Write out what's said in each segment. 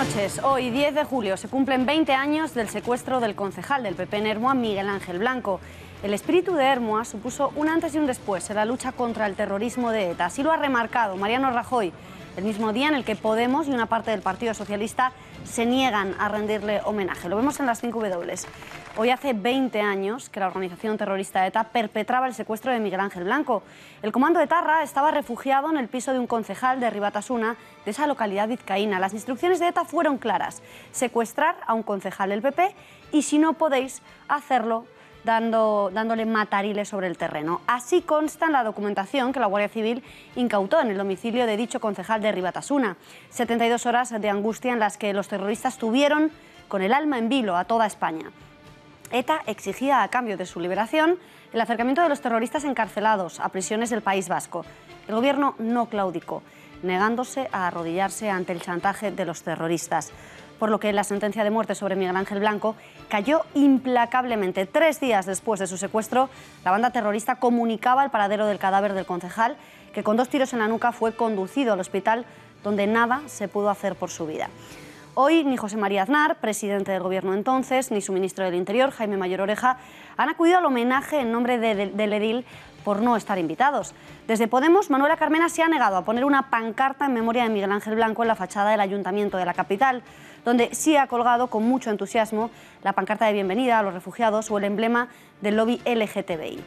Buenas noches. Hoy, 10 de julio, se cumplen 20 años del secuestro del concejal del PP en Ermua, Miguel Ángel Blanco. El espíritu de Ermua supuso un antes y un después en la lucha contra el terrorismo de ETA. Así lo ha remarcado Mariano Rajoy, el mismo día en el que Podemos y una parte del Partido Socialista se niegan a rendirle homenaje. Lo vemos en las 5W. Hoy hace 20 años que la organización terrorista ETA perpetraba el secuestro de Miguel Ángel Blanco. El comando de Etarra estaba refugiado en el piso de un concejal de Ribatasuna, de esa localidad vizcaína. Las instrucciones de ETA fueron claras: secuestrar a un concejal del PP y, si no podéis, hacerlo dándole matariles sobre el terreno. Así consta en la documentación que la Guardia Civil incautó en el domicilio de dicho concejal de Ribatasuna. 72 horas de angustia en las que los terroristas tuvieron con el alma en vilo a toda España. ETA exigía, a cambio de su liberación, el acercamiento de los terroristas encarcelados a prisiones del País Vasco. El gobierno no claudicó, negándose a arrodillarse ante el chantaje de los terroristas, por lo que la sentencia de muerte sobre Miguel Ángel Blanco cayó implacablemente. 3 días después de su secuestro, la banda terrorista comunicaba el paradero del cadáver del concejal, que con 2 tiros en la nuca fue conducido al hospital, donde nada se pudo hacer por su vida. Hoy ni José María Aznar, presidente del gobierno entonces, ni su ministro del Interior, Jaime Mayor Oreja, han acudido al homenaje en nombre del edil por no estar invitados. Desde Podemos, Manuela Carmena se ha negado a poner una pancarta en memoria de Miguel Ángel Blanco en la fachada del Ayuntamiento de la capital, donde sí ha colgado con mucho entusiasmo la pancarta de bienvenida a los refugiados o el emblema del lobby LGTBI.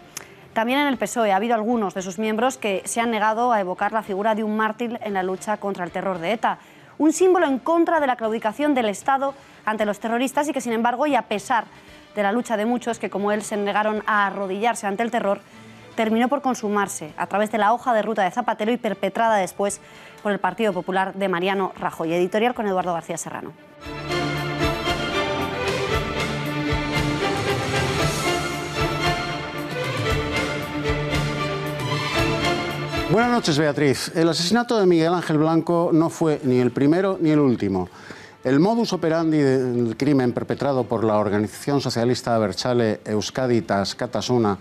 También en el PSOE ha habido algunos de sus miembros que se han negado a evocar la figura de un mártir en la lucha contra el terror de ETA, un símbolo en contra de la claudicación del Estado ante los terroristas y que, sin embargo, y a pesar de la lucha de muchos que, como él, se negaron a arrodillarse ante el terror, terminó por consumarse a través de la hoja de ruta de Zapatero y perpetrada después por el Partido Popular de Mariano Rajoy. Editorial con Eduardo García Serrano. Buenas noches, Beatriz. El asesinato de Miguel Ángel Blanco no fue ni el primero ni el último. El modus operandi del crimen perpetrado por la organización socialista abertzale Euskaditas Batasuna,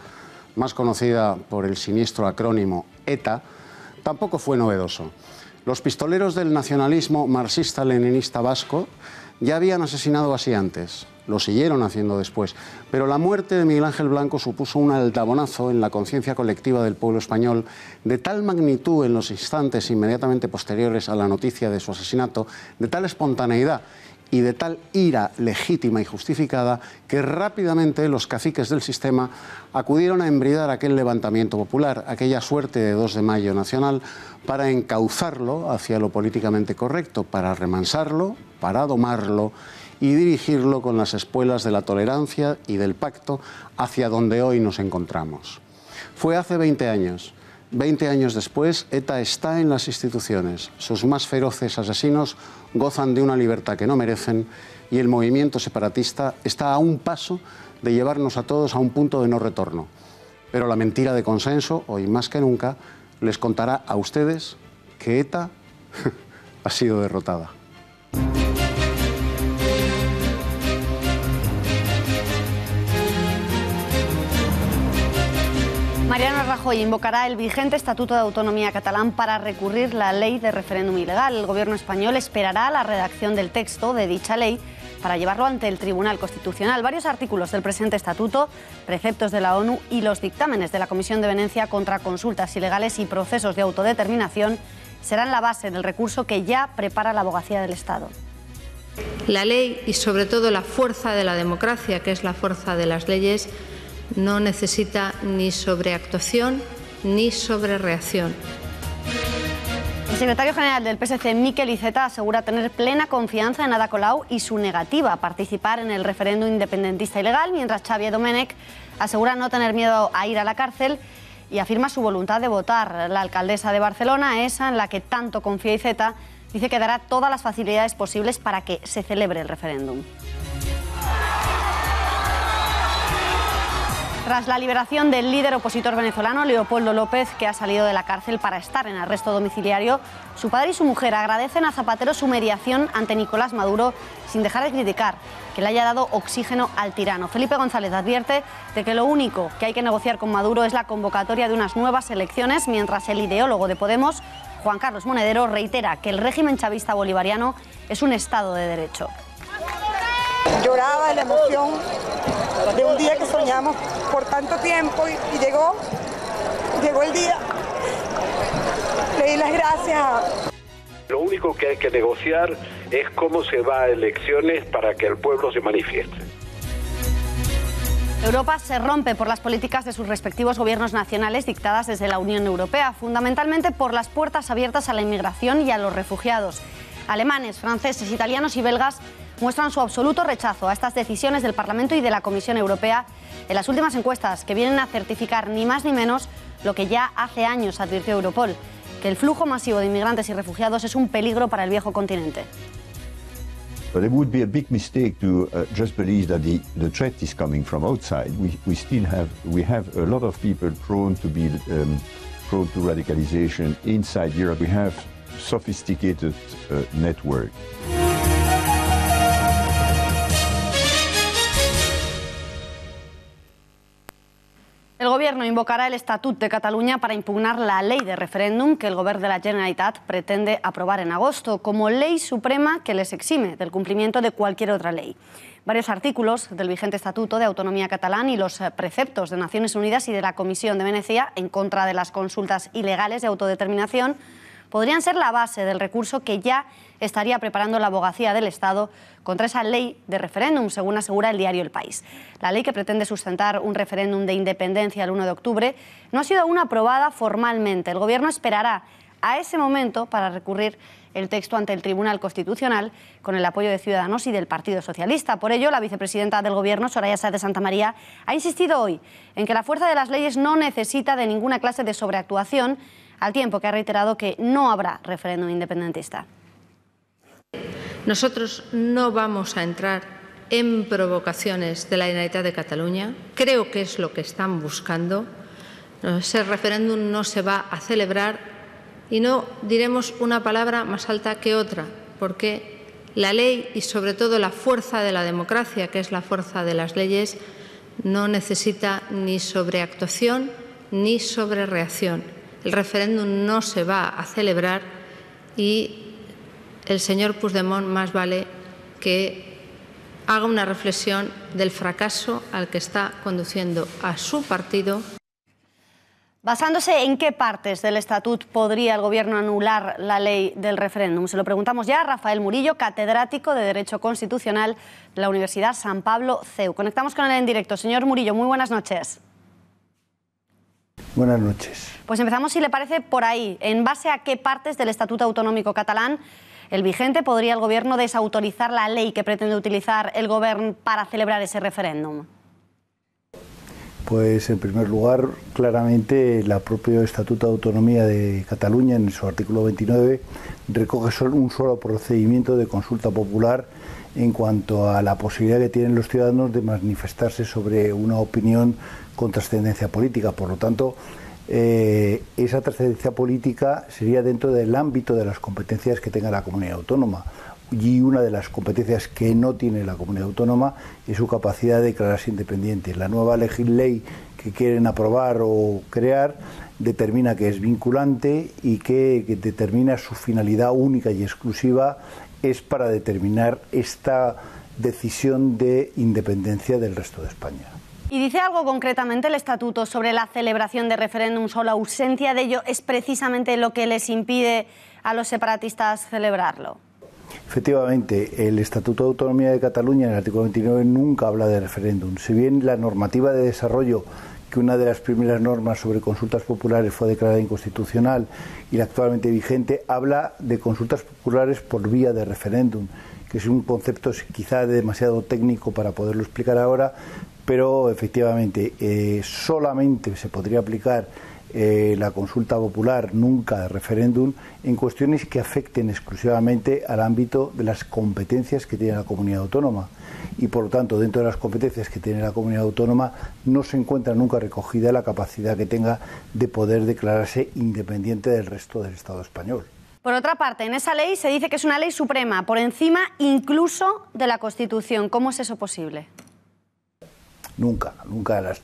más conocida por el siniestro acrónimo ETA, tampoco fue novedoso. Los pistoleros del nacionalismo marxista-leninista vasco ya habían asesinado así antes, lo siguieron haciendo después, pero la muerte de Miguel Ángel Blanco supuso un aldabonazo en la conciencia colectiva del pueblo español de tal magnitud en los instantes inmediatamente posteriores a la noticia de su asesinato, de tal espontaneidad y de tal ira legítima y justificada, que rápidamente los caciques del sistema acudieron a embridar aquel levantamiento popular, aquella suerte de 2 de mayo nacional, para encauzarlo hacia lo políticamente correcto, para remansarlo, para domarlo y dirigirlo con las espuelas de la tolerancia y del pacto hacia donde hoy nos encontramos. Fue hace 20 años. 20 años después, ETA está en las instituciones. Sus más feroces asesinos gozan de una libertad que no merecen y el movimiento separatista está a un paso de llevarnos a todos a un punto de no retorno. Pero la mentira de consenso, hoy más que nunca, les contará a ustedes que ETA ha sido derrotada. Mariano Rajoy invocará el vigente Estatuto de Autonomía catalán para recurrir la ley de referéndum ilegal. El gobierno español esperará la redacción del texto de dicha ley para llevarlo ante el Tribunal Constitucional. Varios artículos del presente estatuto, preceptos de la ONU y los dictámenes de la Comisión de Venecia contra consultas ilegales y procesos de autodeterminación serán la base del recurso que ya prepara la Abogacía del Estado. La ley y sobre todo la fuerza de la democracia, que es la fuerza de las leyes, no necesita ni sobreactuación ni sobrereacción. El secretario general del PSC, Miquel Iceta, asegura tener plena confianza en Ada Colau y su negativa a participar en el referéndum independentista ilegal, mientras Xavier Domènech asegura no tener miedo a ir a la cárcel y afirma su voluntad de votar. La alcaldesa de Barcelona, esa en la que tanto confía Iceta, dice que dará todas las facilidades posibles para que se celebre el referéndum. Tras la liberación del líder opositor venezolano, Leopoldo López, que ha salido de la cárcel para estar en arresto domiciliario, su padre y su mujer agradecen a Zapatero su mediación ante Nicolás Maduro, sin dejar de criticar que le haya dado oxígeno al tirano. Felipe González advierte de que lo único que hay que negociar con Maduro es la convocatoria de unas nuevas elecciones, mientras el ideólogo de Podemos, Juan Carlos Monedero, reitera que el régimen chavista bolivariano es un Estado de Derecho. Lloraba de la emoción de un día que soñamos por tanto tiempo y llegó el día. Le di las gracias. Lo único que hay que negociar es cómo se va a elecciones para que el pueblo se manifieste. Europa se rompe por las políticas de sus respectivos gobiernos nacionales dictadas desde la Unión Europea, fundamentalmente por las puertas abiertas a la inmigración y a los refugiados. Alemanes, franceses, italianos y belgas muestran su absoluto rechazo a estas decisiones del Parlamento y de la Comisión Europea en las últimas encuestas, que vienen a certificar ni más ni menos lo que ya hace años advirtió Europol, que el flujo masivo de inmigrantes y refugiados es un peligro para el viejo continente. But it would be a big mistake to just believe that the threat is coming from outside. We have a lot of people prone to be prone to radicalization inside Europe. We have sophisticated network. El Gobierno invocará el Estatut de Cataluña para impugnar la ley de referéndum que el Govern de la Generalitat pretende aprobar en agosto como ley suprema que les exime del cumplimiento de cualquier otra ley. Varios artículos del vigente Estatuto de Autonomía Catalán y los preceptos de Naciones Unidas y de la Comisión de Venecia en contra de las consultas ilegales de autodeterminación podrían ser la base del recurso que ya estaría preparando la Abogacía del Estado contra esa ley de referéndum, según asegura el diario El País. La ley que pretende sustentar un referéndum de independencia el 1 de octubre no ha sido aún aprobada formalmente. El Gobierno esperará a ese momento para recurrir el texto ante el Tribunal Constitucional con el apoyo de Ciudadanos y del Partido Socialista. Por ello, la vicepresidenta del Gobierno, Soraya Sáez de Santamaría, ha insistido hoy en que la fuerza de las leyes no necesita de ninguna clase de sobreactuación, al tiempo que ha reiterado que no habrá referéndum independentista. Nosotros no vamos a entrar en provocaciones de la Generalitat de Cataluña. Creo que es lo que están buscando. Ese referéndum no se va a celebrar y no diremos una palabra más alta que otra, porque la ley y sobre todo la fuerza de la democracia, que es la fuerza de las leyes, no necesita ni sobreactuación ni sobrereacción. El referéndum no se va a celebrar y el señor Puigdemont más vale que haga una reflexión del fracaso al que está conduciendo a su partido. ¿Basándose en qué partes del Estatut podría el Gobierno anular la ley del referéndum? Se lo preguntamos ya a Rafael Murillo, catedrático de Derecho Constitucional de la Universidad San Pablo CEU. Conectamos con él en directo. Señor Murillo, muy buenas noches. Buenas noches. Pues empezamos, si le parece, por ahí. ¿En base a qué partes del Estatuto Autonómico catalán, el vigente, podría el Gobierno desautorizar la ley que pretende utilizar el Gobierno para celebrar ese referéndum? Pues, en primer lugar, claramente, el propio Estatuto de Autonomía de Cataluña, en su artículo 29, recoge un solo procedimiento de consulta popular en cuanto a la posibilidad que tienen los ciudadanos de manifestarse sobre una opinión con trascendencia política. Por lo tanto, esa trascendencia política sería dentro del ámbito de las competencias que tenga la comunidad autónoma. Y una de las competencias que no tiene la comunidad autónoma es su capacidad de declararse independiente. La nueva ley que quieren aprobar o crear determina que es vinculante y que determina su finalidad única y exclusiva es para determinar esta decisión de independencia del resto de España. ¿Y dice algo concretamente el Estatuto sobre la celebración de referéndums o la ausencia de ello es precisamente lo que les impide a los separatistas celebrarlo? Efectivamente, el Estatuto de Autonomía de Cataluña, en el artículo 29, nunca habla de referéndum. Si bien la normativa de desarrollo, que una de las primeras normas sobre consultas populares fue declarada inconstitucional y la actualmente vigente, habla de consultas populares por vía de referéndum, que es un concepto quizá demasiado técnico para poderlo explicar ahora, pero efectivamente solamente se podría aplicar la consulta popular, nunca referéndum, en cuestiones que afecten exclusivamente al ámbito de las competencias que tiene la comunidad autónoma. Y por lo tanto, dentro de las competencias que tiene la comunidad autónoma, no se encuentra nunca recogida la capacidad que tenga de poder declararse independiente del resto del Estado español. Por otra parte, en esa ley se dice que es una ley suprema, por encima incluso de la Constitución. ¿Cómo es eso posible? Nunca.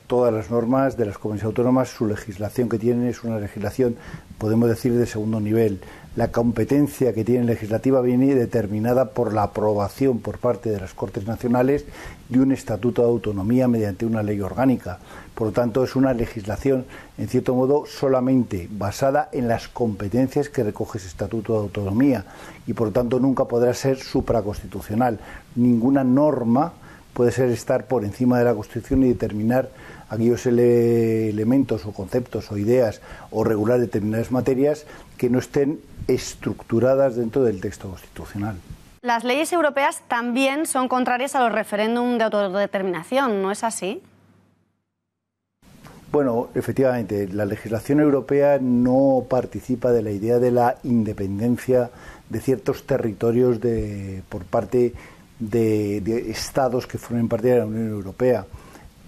Todas las normas de las comunidades autónomas, su legislación que tienen es una legislación, podemos decir, de segundo nivel. La competencia que tiene legislativa viene determinada por la aprobación por parte de las Cortes Nacionales de un estatuto de autonomía mediante una ley orgánica. Por lo tanto, es una legislación, en cierto modo, solamente basada en las competencias que recoge ese estatuto de autonomía y, por lo tanto, nunca podrá ser supraconstitucional. Ninguna norma puede estar por encima de la Constitución y determinar aquellos elementos o conceptos o ideas o regular determinadas materias que no estén estructuradas dentro del texto constitucional. Las leyes europeas también son contrarias a los referéndums de autodeterminación, ¿no es así? Bueno, efectivamente, la legislación europea no participa de la idea de la independencia de ciertos territorios por parte de estados que formen parte de la Unión Europea.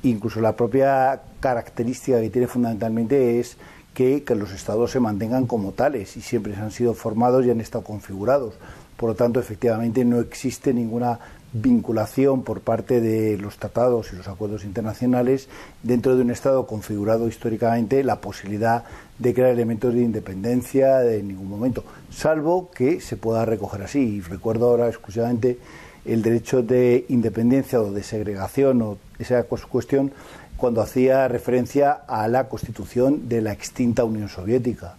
Incluso la propia característica que tiene fundamentalmente es que los estados se mantengan como tales y siempre han sido formados y han estado configurados. Por lo tanto, efectivamente, no existe ninguna vinculación por parte de los tratados y los acuerdos internacionales dentro de un estado configurado históricamente la posibilidad de crear elementos de independencia de ningún momento, salvo que se pueda recoger así. Y recuerdo ahora exclusivamente el derecho de independencia o de segregación o esa cuestión cuando hacía referencia a la constitución de la extinta Unión Soviética,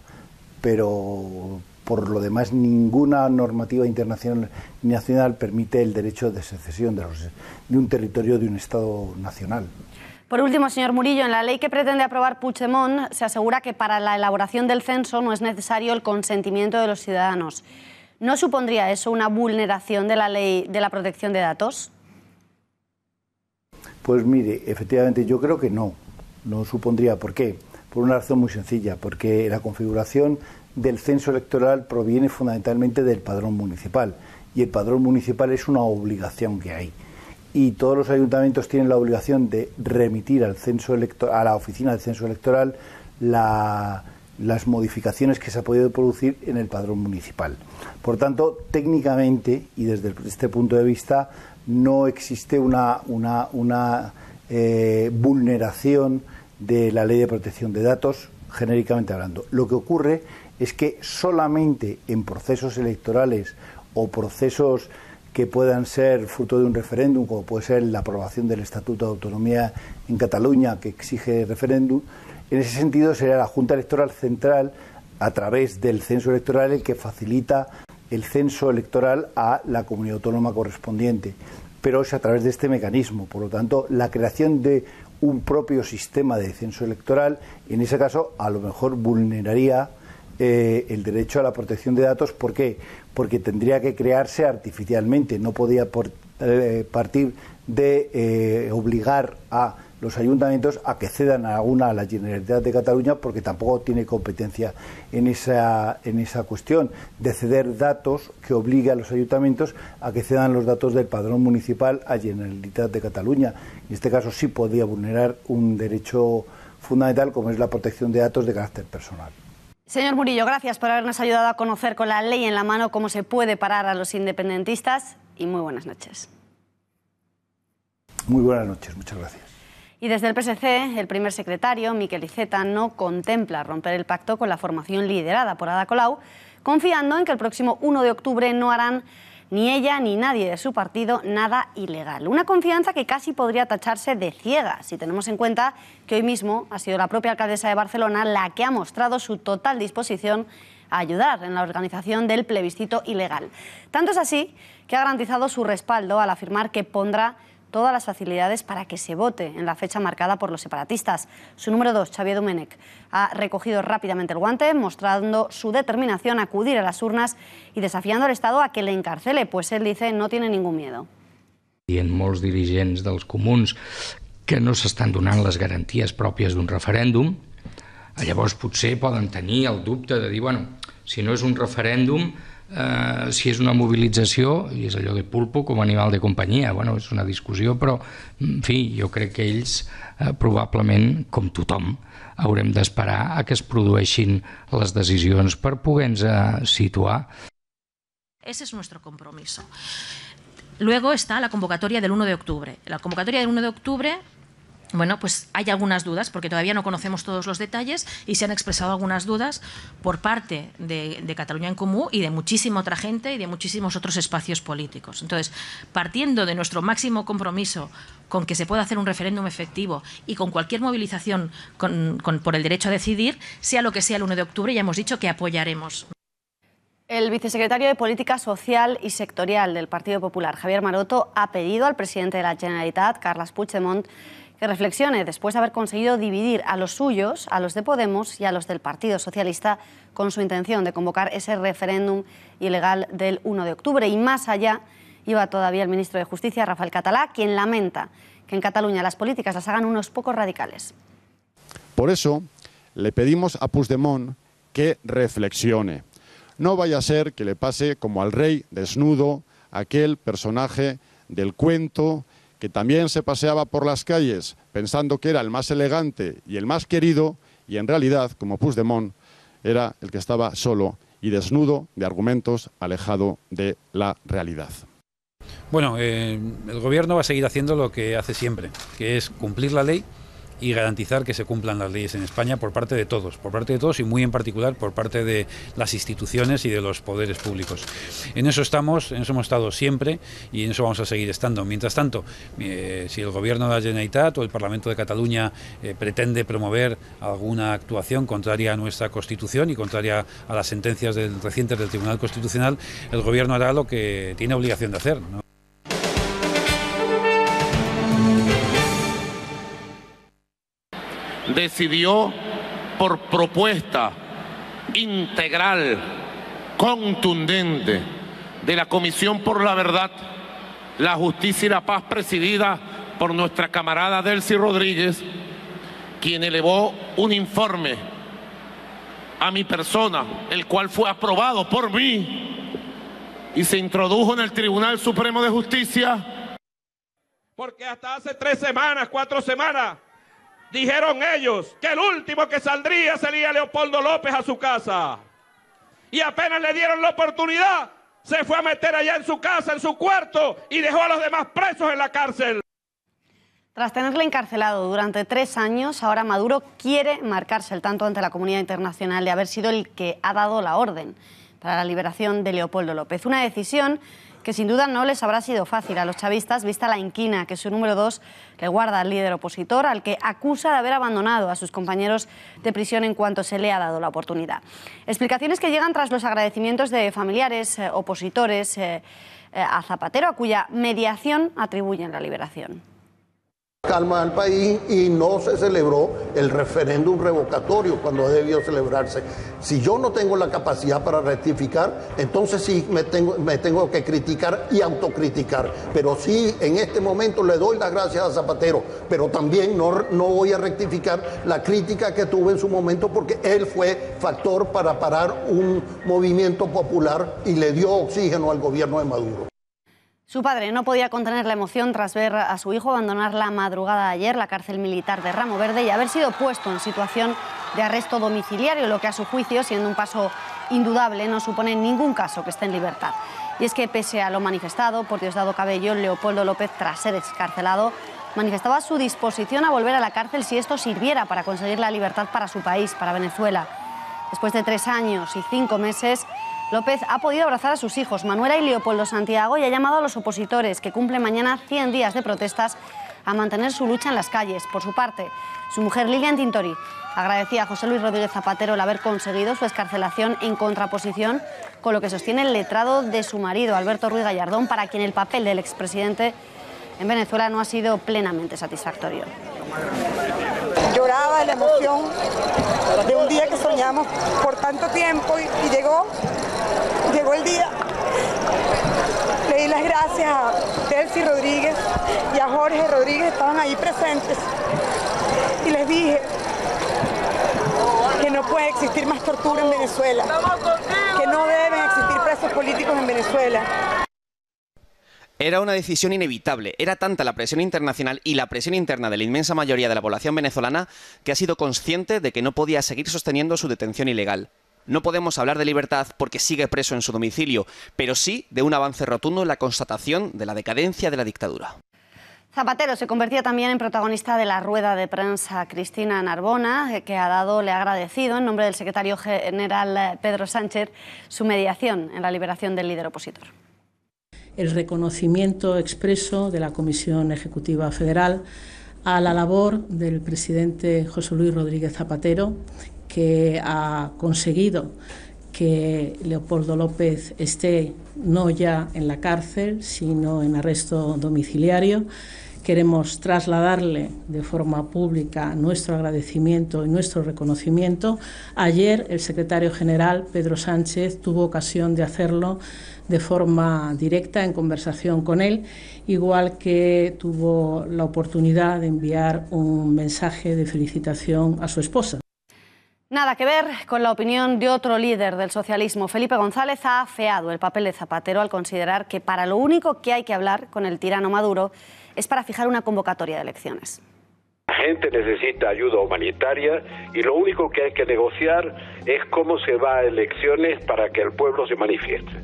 pero por lo demás ninguna normativa internacional ni nacional permite el derecho de secesión de un territorio de un Estado nacional. Por último, señor Murillo, en la ley que pretende aprobar Puigdemont se asegura que para la elaboración del censo no es necesario el consentimiento de los ciudadanos. ¿No supondría eso una vulneración de la ley de la protección de datos? Pues mire, efectivamente yo creo que no supondría. ¿Por qué? Por una razón muy sencilla, porque la configuración del censo electoral proviene fundamentalmente del padrón municipal y el padrón municipal es una obligación que hay. Y todos los ayuntamientos tienen la obligación de remitir al a la oficina del censo electoral las modificaciones que se ha podido producir en el padrón municipal. Por tanto, técnicamente y desde este punto de vista no existe una vulneración de la ley de protección de datos, genéricamente hablando. Lo que ocurre es que solamente en procesos electorales o procesos que puedan ser fruto de un referéndum, como puede ser la aprobación del Estatuto de Autonomía en Cataluña, que exige referéndum, en ese sentido será la Junta Electoral Central, a través del censo electoral, el que facilita el censo electoral a la comunidad autónoma correspondiente, pero es a través de este mecanismo. Por lo tanto, la creación de un propio sistema de censo electoral, en ese caso, a lo mejor vulneraría el derecho a la protección de datos. ¿Por qué? Porque tendría que crearse artificialmente, no podía partir de obligar a los ayuntamientos a que cedan a la Generalitat de Cataluña, porque tampoco tiene competencia en esa cuestión de ceder datos que obligue a los ayuntamientos a que cedan los datos del padrón municipal a Generalitat de Cataluña. En este caso sí podría vulnerar un derecho fundamental como es la protección de datos de carácter personal. Señor Murillo, gracias por habernos ayudado a conocer con la ley en la mano cómo se puede parar a los independentistas y muy buenas noches. Muy buenas noches, muchas gracias. Y desde el PSC, el primer secretario, Miquel Iceta, no contempla romper el pacto con la formación liderada por Ada Colau, confiando en que el próximo 1 de octubre no harán ni ella ni nadie de su partido nada ilegal. Una confianza que casi podría tacharse de ciega, si tenemos en cuenta que hoy mismo ha sido la propia alcaldesa de Barcelona la que ha mostrado su total disposición a ayudar en la organización del plebiscito ilegal. Tanto es así que ha garantizado su respaldo al afirmar que pondrá todas las facilidades para que se vote en la fecha marcada por los separatistas. Su número 2, Xavier Domènech, ha recogido rápidamente el guante, mostrando su determinación a acudir a las urnas y desafiando al Estado a que le encarcele, pues él dice no tiene ningún miedo. Hi ha molts dirigents dels comuns que no s'estan donant les garanties pròpies d'un referèndum. Llavors potser poden tenir el dubte de dir, bueno, si no és un referèndum, si és una mobilització, i és allò de pulpo com animal de companyia, bueno, és una discussió, però, en fi, jo crec que ells probablement, com tothom, haurem d'esperar a que es produeixin les decisions per poder-nos situar. Ese es nuestro compromiso. Luego está la convocatoria del 1 de octubre. La convocatoria del 1 de octubre bueno, pues hay algunas dudas, porque todavía no conocemos todos los detalles y se han expresado algunas dudas por parte de Catalunya en Comú y de muchísima otra gente y de muchísimos otros espacios políticos. Entonces, partiendo de nuestro máximo compromiso con que se pueda hacer un referéndum efectivo y con cualquier movilización por el derecho a decidir, sea lo que sea el 1 de octubre, ya hemos dicho que apoyaremos. El vicesecretario de Política Social y Sectorial del Partido Popular, Javier Maroto, ha pedido al presidente de la Generalitat, Carles Puigdemont, que reflexione después de haber conseguido dividir a los suyos, a los de Podemos y a los del Partido Socialista, con su intención de convocar ese referéndum ilegal del 1 de octubre. Y más allá iba todavía el ministro de Justicia, Rafael Català, quien lamenta que en Cataluña las políticas las hagan unos pocos radicales. Por eso le pedimos a Puigdemont que reflexione. No vaya a ser que le pase como al rey desnudo, aquel personaje del cuento que también se paseaba por las calles pensando que era el más elegante y el más querido, y en realidad, como Puigdemont, era el que estaba solo y desnudo de argumentos, alejado de la realidad. Bueno, el Gobierno va a seguir haciendo lo que hace siempre, que es cumplir la ley y garantizar que se cumplan las leyes en España por parte de todos y muy en particular por parte de las instituciones y de los poderes públicos. En eso estamos, en eso hemos estado siempre y en eso vamos a seguir estando. Mientras tanto, si el Gobierno de la Generalitat o el Parlamento de Cataluña pretende promover alguna actuación contraria a nuestra Constitución y contraria a las sentencias recientes del Tribunal Constitucional, el Gobierno hará lo que tiene obligación de hacer, ¿no? Decidió por propuesta integral, contundente de la Comisión por la Verdad, la Justicia y la Paz, presidida por nuestra camarada Delcy Rodríguez, quien elevó un informe a mi persona, el cual fue aprobado por mí y se introdujo en el Tribunal Supremo de Justicia. Porque hasta hace 3 semanas, 4 semanas, dijeron ellos que el último que saldría sería Leopoldo López a su casa. Y apenas le dieron la oportunidad, se fue a meter allá en su casa, en su cuarto, y dejó a los demás presos en la cárcel. Tras tenerle encarcelado durante 3 años, ahora Maduro quiere marcarse el tanto ante la comunidad internacional de haber sido el que ha dado la orden para la liberación de Leopoldo López. Una decisión que sin duda no les habrá sido fácil a los chavistas, vista la inquina que su número 2 le guarda al líder opositor, al que acusa de haber abandonado a sus compañeros de prisión en cuanto se le ha dado la oportunidad. Explicaciones que llegan tras los agradecimientos de familiares opositores a Zapatero, a cuya mediación atribuyen la liberación. Calma al país y no se celebró el referéndum revocatorio cuando debió celebrarse. Si yo no tengo la capacidad para rectificar, entonces sí me tengo que criticar y autocriticar. Pero sí, en este momento le doy las gracias a Zapatero, pero también no voy a rectificar la crítica que tuve en su momento, porque él fue factor para parar un movimiento popular y le dio oxígeno al gobierno de Maduro. Su padre no podía contener la emoción tras ver a su hijo abandonar la madrugada de ayer la cárcel militar de Ramo Verde y haber sido puesto en situación de arresto domiciliario, lo que a su juicio, siendo un paso indudable, no supone en ningún caso que esté en libertad. Y es que pese a lo manifestado por Diosdado Cabello, Leopoldo López, tras ser excarcelado, manifestaba su disposición a volver a la cárcel si esto sirviera para conseguir la libertad para su país, para Venezuela. Después de 3 años y 5 meses, López ha podido abrazar a sus hijos, Manuela y Leopoldo Santiago, y ha llamado a los opositores, que cumplen mañana 100 días de protestas, a mantener su lucha en las calles. Por su parte, su mujer Lilian Tintori agradecía a José Luis Rodríguez Zapatero el haber conseguido su excarcelación, en contraposición con lo que sostiene el letrado de su marido, Alberto Ruiz Gallardón, para quien el papel del expresidente en Venezuela no ha sido plenamente satisfactorio. Lloraba de la emoción de un día que soñamos por tanto tiempo y llegó el día. Le di las gracias a Delcy Rodríguez y a Jorge Rodríguez, estaban ahí presentes, y les dije que no puede existir más tortura en Venezuela, que no deben existir presos políticos en Venezuela. Era una decisión inevitable. Era tanta la presión internacional y la presión interna de la inmensa mayoría de la población venezolana que ha sido consciente de que no podía seguir sosteniendo su detención ilegal. No podemos hablar de libertad porque sigue preso en su domicilio, pero sí de un avance rotundo en la constatación de la decadencia de la dictadura. Zapatero se convertía también en protagonista de la rueda de prensa. Cristina Narbona, le ha agradecido en nombre del secretario general Pedro Sánchez su mediación en la liberación del líder opositor. El reconocimiento expreso de la Comisión Ejecutiva Federal a la labor del presidente José Luis Rodríguez Zapatero, que ha conseguido que Leopoldo López esté no ya en la cárcel, sino en arresto domiciliario. Queremos trasladarle de forma pública nuestro agradecimiento y nuestro reconocimiento. Ayer el secretario general, Pedro Sánchez, tuvo ocasión de hacerlo de forma directa en conversación con él, igual que tuvo la oportunidad de enviar un mensaje de felicitación a su esposa. Nada que ver con la opinión de otro líder del socialismo. Felipe González ha afeado el papel de Zapatero al considerar que para lo único que hay que hablar con el tirano Maduro es para fijar una convocatoria de elecciones. La gente necesita ayuda humanitaria y lo único que hay que negociar es cómo se va a elecciones para que el pueblo se manifieste.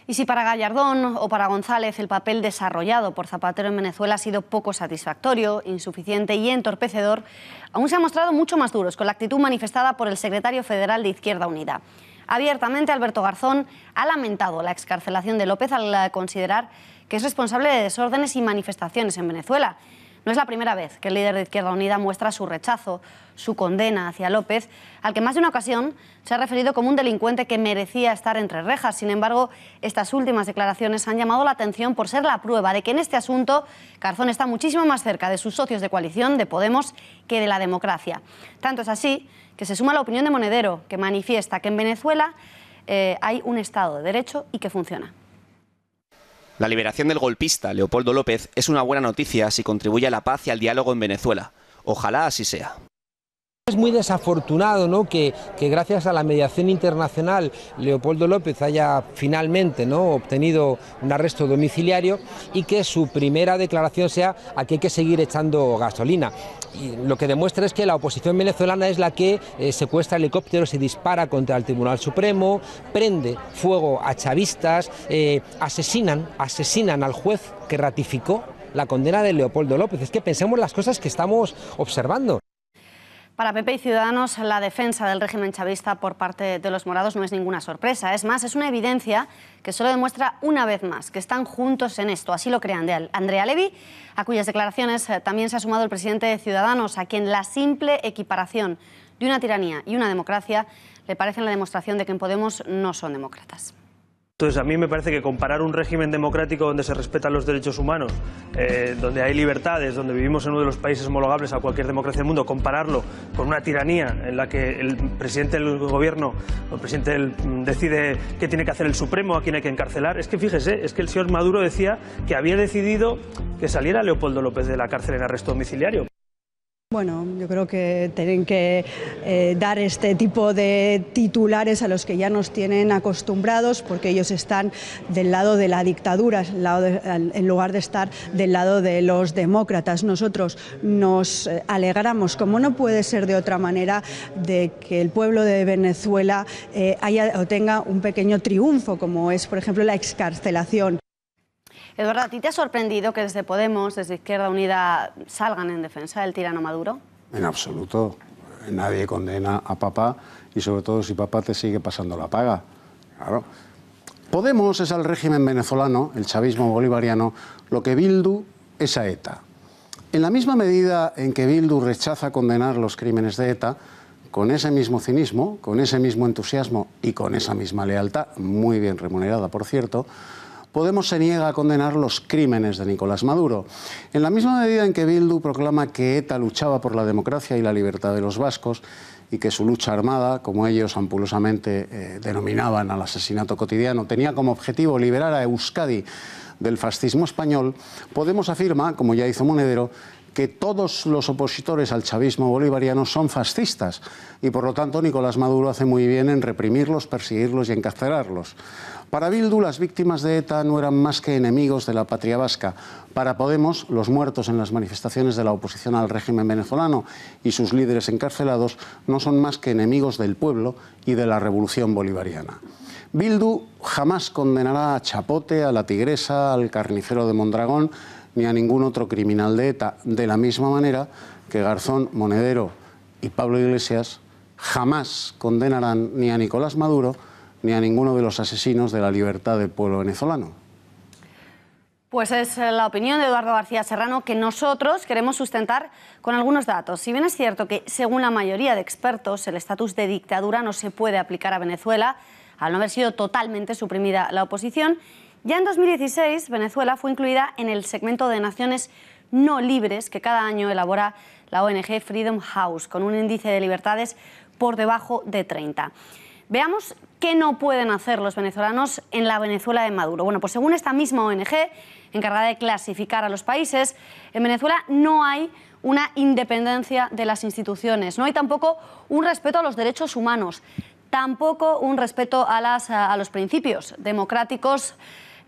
Y si para Gallardón o para González el papel desarrollado por Zapatero en Venezuela ha sido poco satisfactorio, insuficiente y entorpecedor, aún se han mostrado mucho más duros con la actitud manifestada por el secretario federal de Izquierda Unida. Abiertamente, Alberto Garzón ha lamentado la excarcelación de López al considerar que es responsable de desórdenes y manifestaciones en Venezuela. No es la primera vez que el líder de Izquierda Unida muestra su rechazo, su condena hacia López, al que más de una ocasión se ha referido como un delincuente que merecía estar entre rejas. Sin embargo, estas últimas declaraciones han llamado la atención por ser la prueba de que en este asunto Garzón está muchísimo más cerca de sus socios de coalición, de Podemos, que de la democracia. Tanto es así que se suma la opinión de Monedero, que manifiesta que en Venezuela hay un Estado de Derecho y que funciona. La liberación del golpista Leopoldo López es una buena noticia si contribuye a la paz y al diálogo en Venezuela. Ojalá así sea. Es muy desafortunado, ¿no?, que gracias a la mediación internacional Leopoldo López haya finalmente, ¿no?, obtenido un arresto domiciliario y que su primera declaración sea aquí hay que seguir echando gasolina. Y lo que demuestra es que la oposición venezolana es la que secuestra helicópteros y dispara contra el Tribunal Supremo, prende fuego a chavistas, asesinan al juez que ratificó la condena de Leopoldo López. Es que pensemos las cosas que estamos observando. Para PP y Ciudadanos, la defensa del régimen chavista por parte de los morados no es ninguna sorpresa. Es más, es una evidencia que solo demuestra una vez más que están juntos en esto. Así lo cree Andrea Levy, a cuyas declaraciones también se ha sumado el presidente de Ciudadanos, a quien la simple equiparación de una tiranía y una democracia le parece la demostración de que en Podemos no son demócratas. Entonces, a mí me parece que comparar un régimen democrático donde se respetan los derechos humanos, donde hay libertades, donde vivimos en uno de los países homologables a cualquier democracia del mundo, compararlo con una tiranía en la que el presidente del gobierno, el presidente decide qué tiene que hacer el Supremo, a quién hay que encarcelar. Es que fíjese, es que el señor Maduro decía que había decidido que saliera Leopoldo López de la cárcel en arresto domiciliario. Bueno, yo creo que tienen que dar este tipo de titulares a los que ya nos tienen acostumbrados, porque ellos están del lado de la dictadura, en lugar de estar del lado de los demócratas. Nosotros nos alegramos, como no puede ser de otra manera, de que el pueblo de Venezuela tenga un pequeño triunfo, como es, por ejemplo, la excarcelación. Eduardo, ¿a ti te ha sorprendido que desde Podemos, desde Izquierda Unida, salgan en defensa del tirano Maduro? En absoluto. Nadie condena a papá y sobre todo si papá te sigue pasando la paga. Claro. Podemos es al régimen venezolano, el chavismo bolivariano, lo que Bildu es a ETA. En la misma medida en que Bildu rechaza condenar los crímenes de ETA, con ese mismo cinismo, con ese mismo entusiasmo y con esa misma lealtad, muy bien remunerada por cierto, Podemos se niega a condenar los crímenes de Nicolás Maduro. En la misma medida en que Bildu proclama que ETA luchaba por la democracia y la libertad de los vascos y que su lucha armada, como ellos ampulosamente denominaban al asesinato cotidiano, tenía como objetivo liberar a Euskadi del fascismo español, Podemos afirma, como ya hizo Monedero, que todos los opositores al chavismo bolivariano son fascistas y por lo tanto Nicolás Maduro hace muy bien en reprimirlos, perseguirlos y encarcelarlos. Para Bildu, las víctimas de ETA no eran más que enemigos de la patria vasca. Para Podemos, los muertos en las manifestaciones de la oposición al régimen venezolano y sus líderes encarcelados no son más que enemigos del pueblo y de la revolución bolivariana. Bildu jamás condenará a Chapote, a la Tigresa, al carnicero de Mondragón ni a ningún otro criminal de ETA, de la misma manera que Garzón, Monedero y Pablo Iglesias jamás condenarán ni a Nicolás Maduro ni a ninguno de los asesinos de la libertad del pueblo venezolano. Pues es la opinión de Eduardo García Serrano, que nosotros queremos sustentar con algunos datos. Si bien es cierto que, según la mayoría de expertos, el estatus de dictadura no se puede aplicar a Venezuela, al no haber sido totalmente suprimida la oposición, ya en 2016 Venezuela fue incluida en el segmento de naciones no libres que cada año elabora la ONG Freedom House, con un índice de libertades por debajo de 30. Veamos qué no pueden hacer los venezolanos en la Venezuela de Maduro. Bueno, pues según esta misma ONG, encargada de clasificar a los países, en Venezuela no hay una independencia de las instituciones, no hay tampoco un respeto a los derechos humanos, tampoco un respeto a los principios democráticos.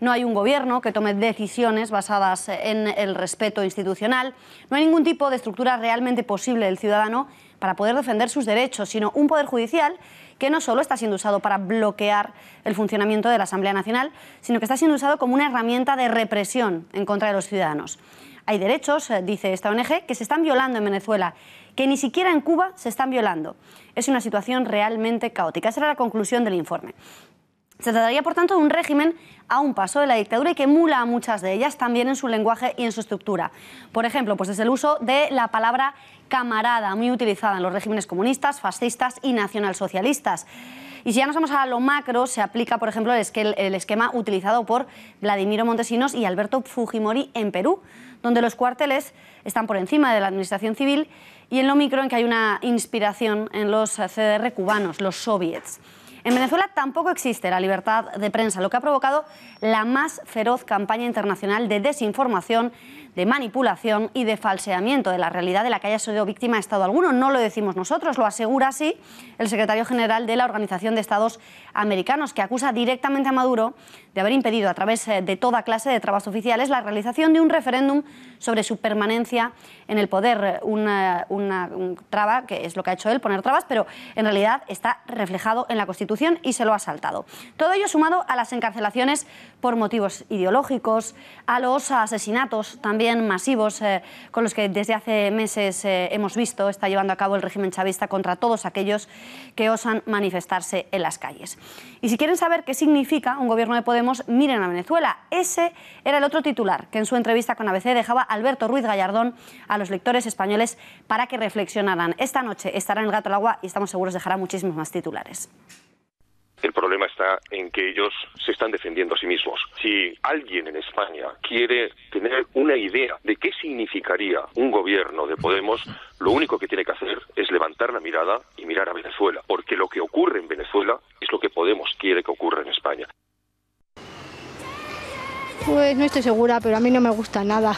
No hay un gobierno que tome decisiones basadas en el respeto institucional. No hay ningún tipo de estructura realmente posible del ciudadano para poder defender sus derechos, sino un poder judicial que no solo está siendo usado para bloquear el funcionamiento de la Asamblea Nacional, sino que está siendo usado como una herramienta de represión en contra de los ciudadanos. Hay derechos, dice esta ONG, que se están violando en Venezuela, que ni siquiera en Cuba se están violando. Es una situación realmente caótica. Esa era la conclusión del informe. Se trataría, por tanto, de un régimen a un paso de la dictadura y que emula a muchas de ellas, también en su lenguaje y en su estructura. Por ejemplo, pues desde el uso de la palabra camarada, muy utilizada en los regímenes comunistas, fascistas y nacionalsocialistas. Y si ya nos vamos a lo macro, se aplica, por ejemplo, el esquema utilizado por Vladimiro Montesinos y Alberto Fujimori en Perú, donde los cuarteles están por encima de la administración civil, y en lo micro, en que hay una inspiración en los CDR cubanos, los soviets. En Venezuela tampoco existe la libertad de prensa, lo que ha provocado la más feroz campaña internacional de desinformación, de manipulación y de falseamiento de la realidad de la que haya sido víctima Estado alguno. No lo decimos nosotros, lo asegura así el secretario general de la Organización de Estados Americanos, que acusa directamente a Maduro de haber impedido a través de toda clase de trabas oficiales la realización de un referéndum sobre su permanencia en el poder. Una traba, que es lo que ha hecho él, poner trabas, pero en realidad está reflejado en la Constitución y se lo ha saltado. Todo ello sumado a las encarcelaciones por motivos ideológicos, a los asesinatos también masivos con los que desde hace meses hemos visto está llevando a cabo el régimen chavista contra todos aquellos que osan manifestarse en las calles. Y si quieren saber qué significa un gobierno de Podemos, miren a Venezuela. Ese era el otro titular que en su entrevista con ABC dejaba Alberto Ruiz Gallardón a los lectores españoles para que reflexionaran. Esta noche estará en El Gato al Agua y estamos seguros dejará muchísimos más titulares. El problema está en que ellos se están defendiendo a sí mismos. Si alguien en España quiere tener una idea de qué significaría un gobierno de Podemos, lo único que tiene que hacer es levantar la mirada y mirar a Venezuela, porque lo que ocurre en Venezuela es lo que Podemos quiere que ocurra en España. Pues no estoy segura, pero a mí no me gusta nada.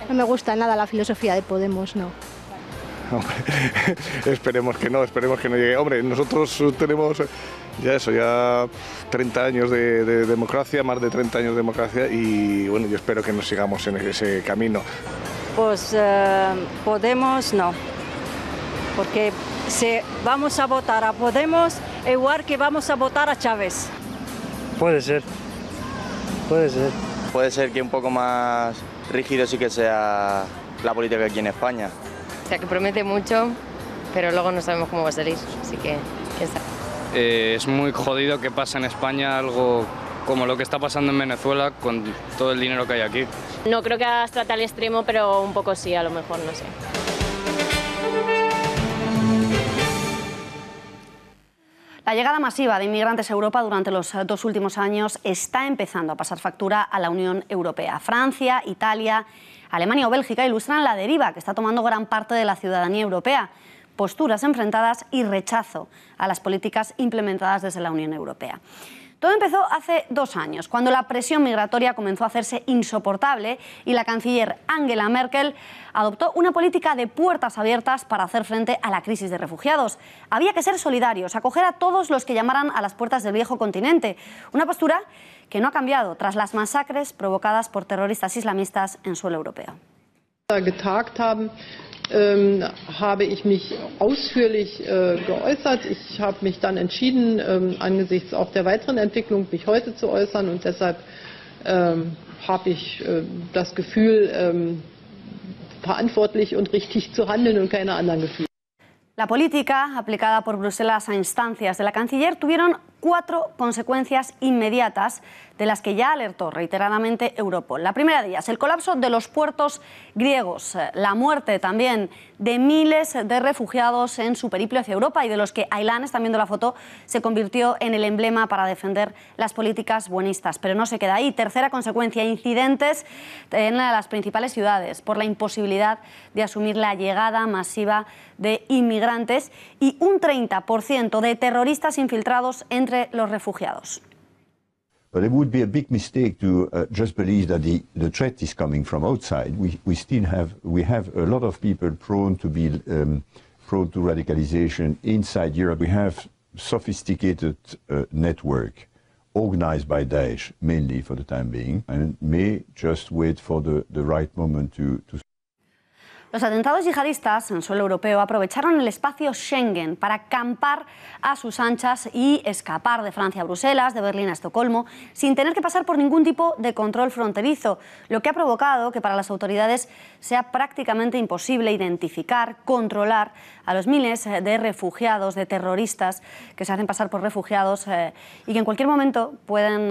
No me gusta nada la filosofía de Podemos, no. Hombre, esperemos que no llegue. Hombre, nosotros tenemos ya 30 años de democracia, más de 30 años de democracia, y bueno, yo espero que nos sigamos en ese camino. Pues Podemos no, porque si vamos a votar a Podemos, igual que vamos a votar a Chávez. Puede ser. Puede ser que un poco más rígido sí que sea la política aquí en España. O sea, que promete mucho, pero luego no sabemos cómo va a salir, así que quién sabe. Es muy jodido que pase en España algo como lo que está pasando en Venezuela con todo el dinero que hay aquí. No creo que hasta tal extremo, pero un poco sí, a lo mejor, no sé. La llegada masiva de inmigrantes a Europa durante los 2 últimos años está empezando a pasar factura a la Unión Europea. Francia, Italia, Alemania o Bélgica ilustran la deriva que está tomando gran parte de la ciudadanía europea. Posturas enfrentadas y rechazo a las políticas implementadas desde la Unión Europea. Todo empezó hace 2 años, cuando la presión migratoria comenzó a hacerse insoportable y la canciller Angela Merkel adoptó una política de puertas abiertas para hacer frente a la crisis de refugiados. Había que ser solidarios, acoger a todos los que llamaran a las puertas del viejo continente. Una postura que no ha cambiado tras las masacres provocadas por terroristas islamistas en suelo europeo. Habe ich mich ausführlich geäußert. Ich habe mich dann entschieden, angesichts auch der weiteren Entwicklung, mich heute zu äußern, und deshalb habe ich das Gefühl, verantwortlich und richtig zu handeln und keine anderen Gefühle. La política aplicada por Bruselas a instancias de la canciller tuvieron 4 consecuencias inmediatas de las que ya alertó reiteradamente Europol. La primera de ellas, el colapso de los puertos griegos, la muerte también de miles de refugiados en su periplo hacia Europa y de los que Aylan, están viendo la foto, se convirtió en el emblema para defender las políticas buenistas. Pero no se queda ahí. Tercera consecuencia, incidentes en las principales ciudades por la imposibilidad de asumir la llegada masiva de inmigrantes y un 30% de terroristas infiltrados entre los refugiados. But it would be a big mistake to just believe that the threat is coming from outside. We have a lot of people prone to radicalization inside Europe. We have sophisticated network organized by Daesh, mainly for the time being, and may just wait for the right moment to Los atentados yihadistas en suelo europeo aprovecharon el espacio Schengen para acampar a sus anchas y escapar de Francia a Bruselas, de Berlín a Estocolmo, sin tener que pasar por ningún tipo de control fronterizo, lo que ha provocado que para las autoridades sea prácticamente imposible identificar, controlar a los miles de refugiados, de terroristas que se hacen pasar por refugiados y que en cualquier momento pueden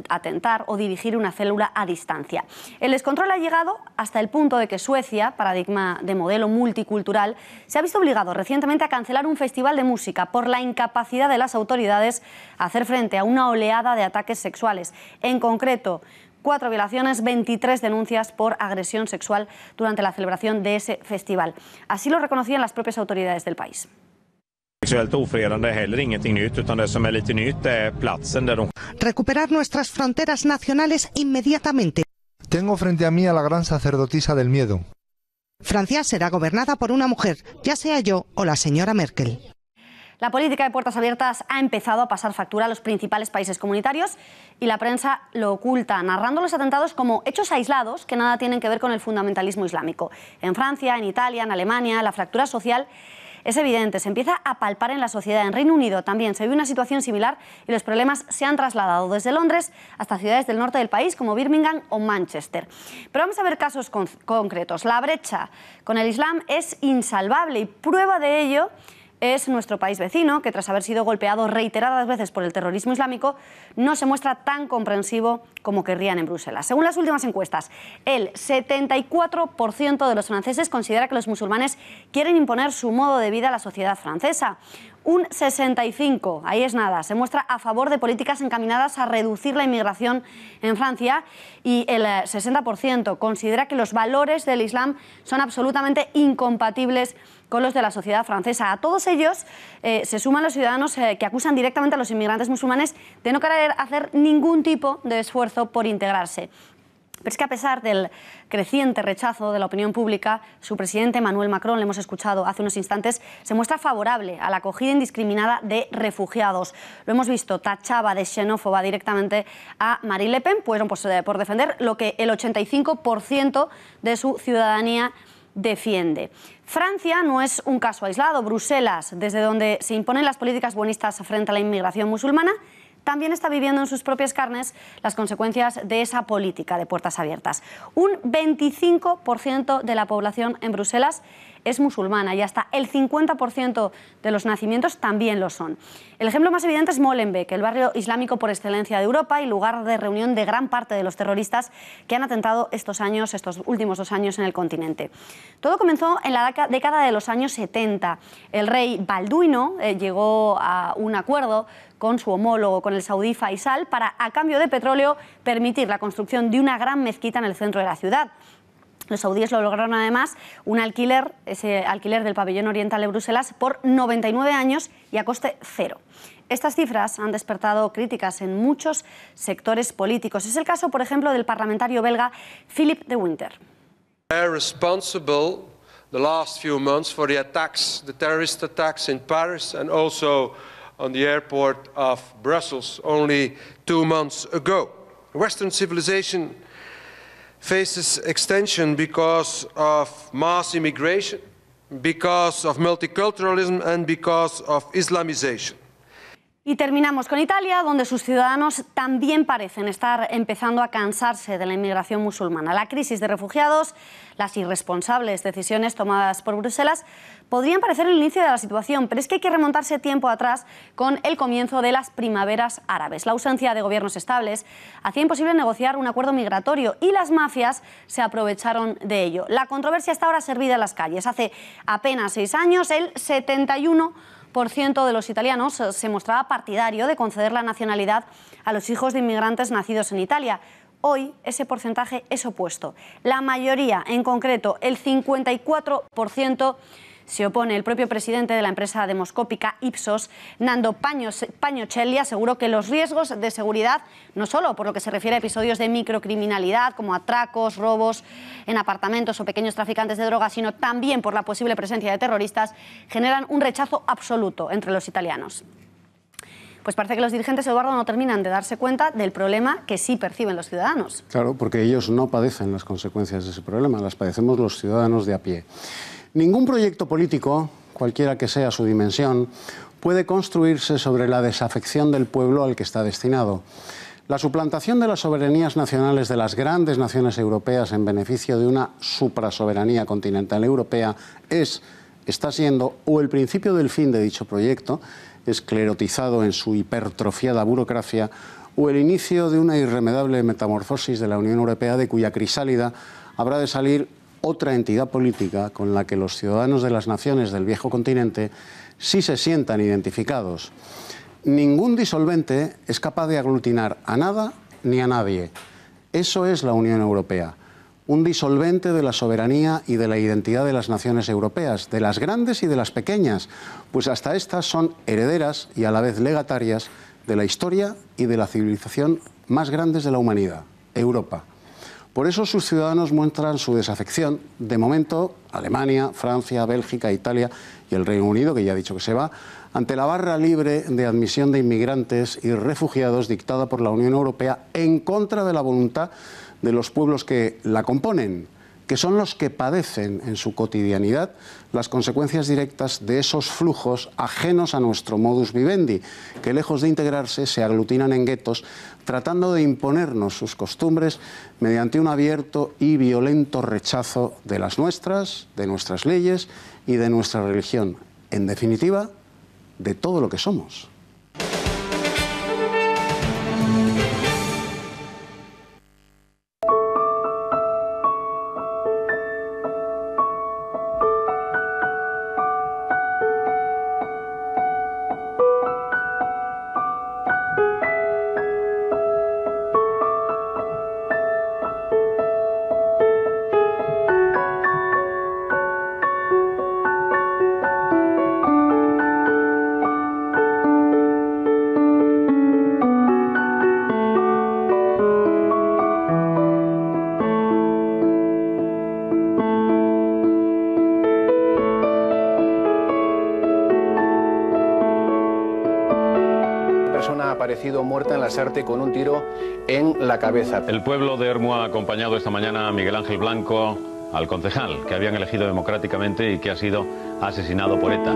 atentar o dirigir una célula a distancia. El descontrol ha llegado hasta el punto de que Suecia, paradigma de modelo multicultural, se ha visto obligado recientemente a cancelar un festival de música por la incapacidad de las autoridades a hacer frente a una oleada de ataques sexuales. En concreto, 4 violaciones, 23 denuncias por agresión sexual durante la celebración de ese festival. Así lo reconocían las propias autoridades del país. Recuperar nuestras fronteras nacionales inmediatamente. Tengo frente a mí a la gran sacerdotisa del miedo. Francia será gobernada por una mujer, ya sea yo o la señora Merkel. La política de puertas abiertas ha empezado a pasar factura a los principales países comunitarios y la prensa lo oculta, narrando los atentados como hechos aislados que nada tienen que ver con el fundamentalismo islámico. En Francia, en Italia, en Alemania, la fractura social es evidente, se empieza a palpar en la sociedad. En Reino Unido también se vive una situación similar y los problemas se han trasladado desde Londres hasta ciudades del norte del país como Birmingham o Manchester. Pero vamos a ver casos concretos. La brecha con el Islam es insalvable y prueba de ello es nuestro país vecino, que tras haber sido golpeado reiteradas veces por el terrorismo islámico, no se muestra tan comprensivo como querrían en Bruselas. Según las últimas encuestas, el 74% de los franceses considera que los musulmanes quieren imponer su modo de vida a la sociedad francesa. Un 65%, ahí es nada, se muestra a favor de políticas encaminadas a reducir la inmigración en Francia y el 60% considera que los valores del Islam son absolutamente incompatibles con los de la sociedad francesa. A todos ellos se suman los ciudadanos que acusan directamente a los inmigrantes musulmanes de no querer hacer ningún tipo de esfuerzo por integrarse. Pero es que a pesar del creciente rechazo de la opinión pública, su presidente Emmanuel Macron, le hemos escuchado hace unos instantes, se muestra favorable a la acogida indiscriminada de refugiados. Lo hemos visto, tachaba de xenófoba directamente a Marine Le Pen, pues, por defender lo que el 85% de su ciudadanía defiende. Francia no es un caso aislado. Bruselas, desde donde se imponen las políticas buenistas frente a la inmigración musulmana, también está viviendo en sus propias carnes las consecuencias de esa política de puertas abiertas. Un 25% de la población en Bruselas es musulmana y hasta el 50% de los nacimientos también lo son. El ejemplo más evidente es Molenbeek, el barrio islámico por excelencia de Europa y lugar de reunión de gran parte de los terroristas que han atentado estos últimos 2 años en el continente. Todo comenzó en la década de los años 70. El rey Balduino llegó a un acuerdo con su homólogo, con el saudí Faisal, para, a cambio de petróleo, permitir la construcción de una gran mezquita en el centro de la ciudad. Los saudíes lo lograron además ese alquiler del pabellón oriental de Bruselas por 99 años y a coste cero. Estas cifras han despertado críticas en muchos sectores políticos. Es el caso, por ejemplo, del parlamentario belga Philippe de Winter. Responsible the last few months for the attacks, the terrorist attacks in Paris and also on the airport of Brussels only 2 months ago. Western civilization faces extension because of mass immigration, because of multiculturalism and because of Islamization. Y terminamos con Italia, donde sus ciudadanos también parecen estar empezando a cansarse de la inmigración musulmana. La crisis de refugiados, las irresponsables decisiones tomadas por Bruselas podrían parecer el inicio de la situación, pero es que hay que remontarse tiempo atrás con el comienzo de las primaveras árabes. La ausencia de gobiernos estables hacía imposible negociar un acuerdo migratorio y las mafias se aprovecharon de ello. La controversia está ahora servida en las calles. Hace apenas 6 años, el 71% de los italianos se mostraba partidario de conceder la nacionalidad a los hijos de inmigrantes nacidos en Italia. Hoy ese porcentaje es opuesto. La mayoría, en concreto el 54%, se opone. El propio presidente de la empresa demoscópica Ipsos, Nando Pagnocelli, aseguró que los riesgos de seguridad, no solo por lo que se refiere a episodios de microcriminalidad como atracos, robos en apartamentos o pequeños traficantes de drogas, sino también por la posible presencia de terroristas, generan un rechazo absoluto entre los italianos. Pues parece que los dirigentes, Eduardo, no terminan de darse cuenta del problema que sí perciben los ciudadanos. Claro, porque ellos no padecen las consecuencias de ese problema, las padecemos los ciudadanos de a pie. Ningún proyecto político, cualquiera que sea su dimensión, puede construirse sobre la desafección del pueblo al que está destinado. La suplantación de las soberanías nacionales de las grandes naciones europeas en beneficio de una suprasoberanía continental europea está siendo o el principio del fin de dicho proyecto, esclerotizado en su hipertrofiada burocracia, o el inicio de una irremediable metamorfosis de la Unión Europea, de cuya crisálida habrá de salir otra entidad política con la que los ciudadanos de las naciones del viejo continente sí se sientan identificados. Ningún disolvente es capaz de aglutinar a nada ni a nadie. Eso es la Unión Europea, un disolvente de la soberanía y de la identidad de las naciones europeas, de las grandes y de las pequeñas, pues hasta estas son herederas y a la vez legatarias de la historia y de la civilización más grandes de la humanidad, Europa. Por eso sus ciudadanos muestran su desafección, de momento, Alemania, Francia, Bélgica, Italia y el Reino Unido, que ya ha dicho que se va, ante la barra libre de admisión de inmigrantes y refugiados dictada por la Unión Europea en contra de la voluntad de los pueblos que la componen, que son los que padecen en su cotidianidad las consecuencias directas de esos flujos ajenos a nuestro modus vivendi, que lejos de integrarse se aglutinan en guetos, tratando de imponernos sus costumbres mediante un abierto y violento rechazo de las nuestras, de nuestras leyes y de nuestra religión, en definitiva, de todo lo que somos. Muerta en Lasarte con un tiro en la cabeza. El pueblo de Ermua ha acompañado esta mañana a Miguel Ángel Blanco, al concejal que habían elegido democráticamente y que ha sido asesinado por ETA.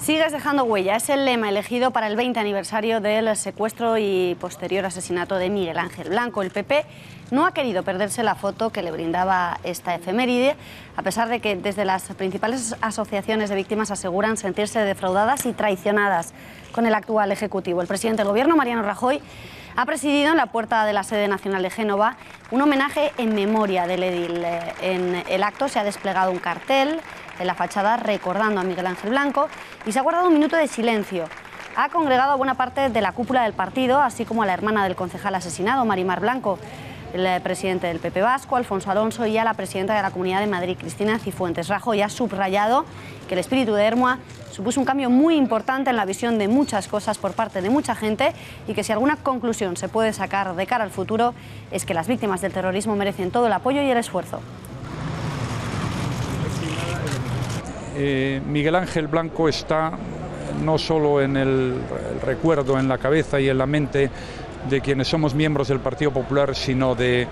Sigues dejando huella. Es el lema elegido para el 20 aniversario del secuestro y posterior asesinato de Miguel Ángel Blanco. El PP no ha querido perderse la foto que le brindaba esta efeméride, a pesar de que desde las principales asociaciones de víctimas aseguran sentirse defraudadas y traicionadas con el actual Ejecutivo. El presidente del Gobierno, Mariano Rajoy, ha presidido en la puerta de la sede nacional de Génova un homenaje en memoria del edil. En el acto se ha desplegado un cartel en la fachada recordando a Miguel Ángel Blanco y se ha guardado un minuto de silencio. Ha congregado a buena parte de la cúpula del partido, así como a la hermana del concejal asesinado, Marimar Blanco, el presidente del PP vasco, Alfonso Alonso, y a la presidenta de la Comunidad de Madrid, Cristina Cifuentes. Rajoy ha subrayado que el espíritu de Ermua supuso un cambio muy importante en la visión de muchas cosas por parte de mucha gente y que si alguna conclusión se puede sacar de cara al futuro es que las víctimas del terrorismo merecen todo el apoyo y el esfuerzo. Miguel Ángel Blanco está no solo en el recuerdo, en la cabeza y en la mente de quienes somos miembros del Partido Popular, sino de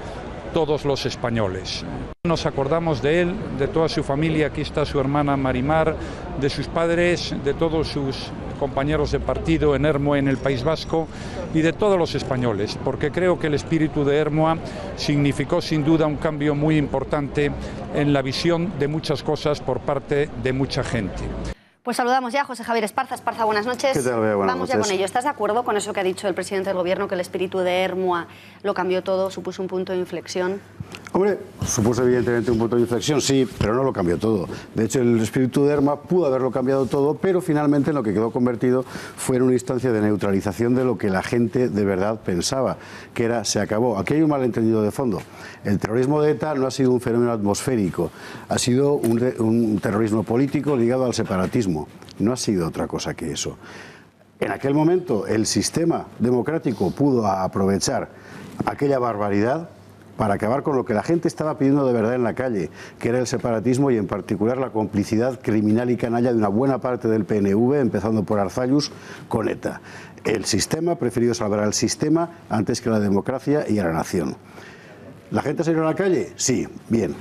todos los españoles. Nos acordamos de él, de toda su familia. Aquí está su hermana Marimar, de sus padres, de todos sus compañeros de partido en Ermua, en el País Vasco, y de todos los españoles, porque creo que el espíritu de Ermua significó sin duda un cambio muy importante en la visión de muchas cosas por parte de mucha gente. Pues saludamos ya a José Javier Esparza. Esparza, buenas noches. ¿Qué tal, Bea? Buenas Vamos noches. ya con ello. ¿Estás de acuerdo con eso que ha dicho el presidente del Gobierno, que el espíritu de Ermua lo cambió todo, supuso un punto de inflexión? Hombre, supuso evidentemente un punto de inflexión, sí, pero no lo cambió todo. De hecho, el espíritu de Ermua pudo haberlo cambiado todo, pero finalmente en lo que quedó convertido fue en una instancia de neutralización de lo que la gente de verdad pensaba, que era, se acabó. Aquí hay un malentendido de fondo. El terrorismo de ETA no ha sido un fenómeno atmosférico, ha sido un terrorismo político ligado al separatismo. No ha sido otra cosa que eso. En aquel momento el sistema democrático pudo aprovechar aquella barbaridad para acabar con lo que la gente estaba pidiendo de verdad en la calle, que era el separatismo y en particular la complicidad criminal y canalla de una buena parte del PNV, empezando por Arzallus, con ETA. El sistema ha preferido salvar al sistema antes que a la democracia y a la nación. ¿La gente salió a la calle? Sí, bien.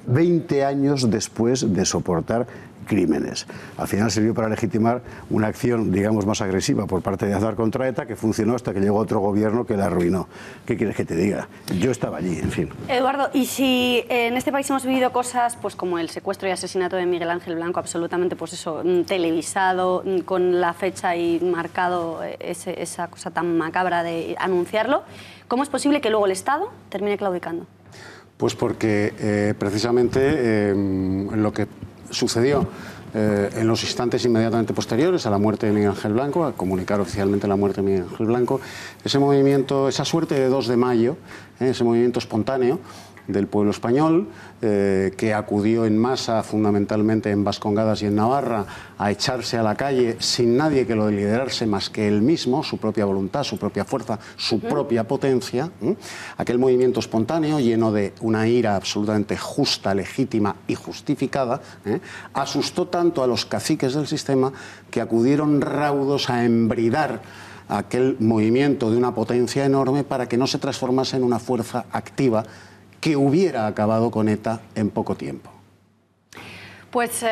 20 años después de soportar crímenes. Al final sirvió para legitimar una acción, digamos, más agresiva por parte de Aznar contra ETA, que funcionó hasta que llegó otro gobierno que la arruinó. ¿Qué quieres que te diga? Yo estaba allí, en fin. Eduardo, y si en este país hemos vivido cosas pues como el secuestro y asesinato de Miguel Ángel Blanco, absolutamente pues eso, televisado, con la fecha y marcado esa cosa tan macabra de anunciarlo, ¿cómo es posible que luego el Estado termine claudicando? Pues porque precisamente lo que sucedió en los instantes inmediatamente posteriores a la muerte de Miguel Ángel Blanco, a comunicar oficialmente la muerte de Miguel Ángel Blanco, ese movimiento, esa suerte de 2 de mayo, ese movimiento espontáneo del pueblo español, que acudió en masa, fundamentalmente en Vascongadas y en Navarra, a echarse a la calle sin nadie que lo liderase más que él mismo, su propia voluntad, su propia fuerza, su propia potencia. Aquel movimiento espontáneo, lleno de una ira absolutamente justa, legítima y justificada, asustó tanto a los caciques del sistema que acudieron raudos a embridar aquel movimiento de una potencia enorme para que no se transformase en una fuerza activa que hubiera acabado con ETA en poco tiempo. Pues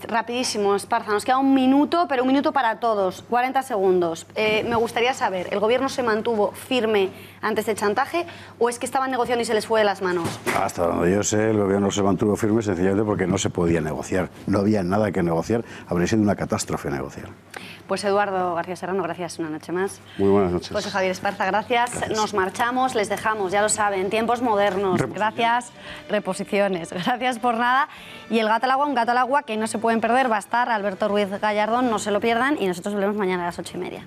rapidísimo, Esparza, nos queda un minuto, pero un minuto para todos, 40 segundos. Me gustaría saber, ¿el gobierno se mantuvo firme ante este chantaje o es que estaban negociando y se les fue de las manos? Hasta donde yo sé, el gobierno se mantuvo firme sencillamente porque no se podía negociar. No había nada que negociar, habría sido una catástrofe negociar. Pues Eduardo García Serrano, gracias una noche más. Muy buenas noches. José Javier Esparza, gracias. Nos marchamos, les dejamos, ya lo saben, tiempos modernos. Gracias, reposiciones. Gracias por nada. Y el gato al agua, un gato al agua que no se pueden perder, va a estar Alberto Ruiz Gallardón, no se lo pierdan y nosotros volvemos mañana a las 8:30.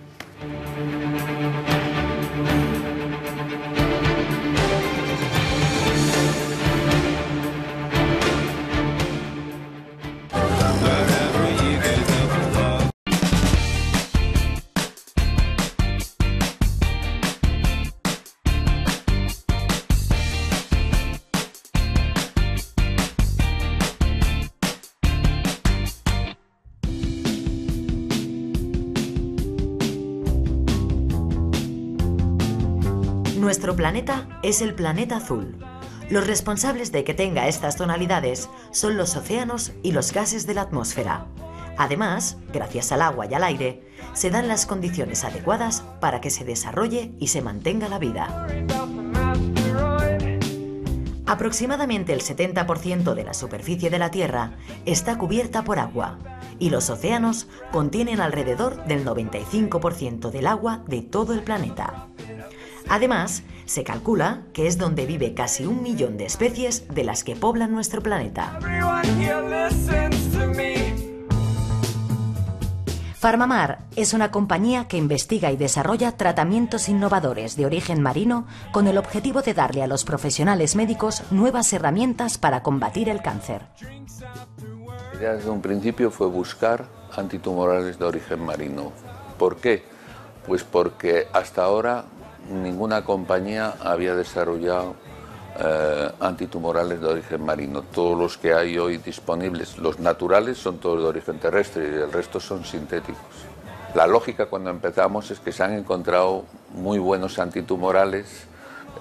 Nuestro planeta es el planeta azul. Los responsables de que tenga estas tonalidades son los océanos y los gases de la atmósfera. Además, gracias al agua y al aire, se dan las condiciones adecuadas para que se desarrolle y se mantenga la vida. Aproximadamente el 70% de la superficie de la Tierra está cubierta por agua y los océanos contienen alrededor del 95% del agua de todo el planeta. Además, se calcula que es donde vive casi 1 millón de especies de las que poblan nuestro planeta. Farmamar es una compañía que investiga y desarrolla tratamientos innovadores de origen marino con el objetivo de darle a los profesionales médicos nuevas herramientas para combatir el cáncer. La idea desde un principio fue buscar antitumorales de origen marino. ¿Por qué? Pues porque hasta ahora ninguna compañía había desarrollado antitumorales de origen marino. Todos los que hay hoy disponibles, los naturales, son todos de origen terrestre y el resto son sintéticos. La lógica cuando empezamos es que se han encontrado muy buenos antitumorales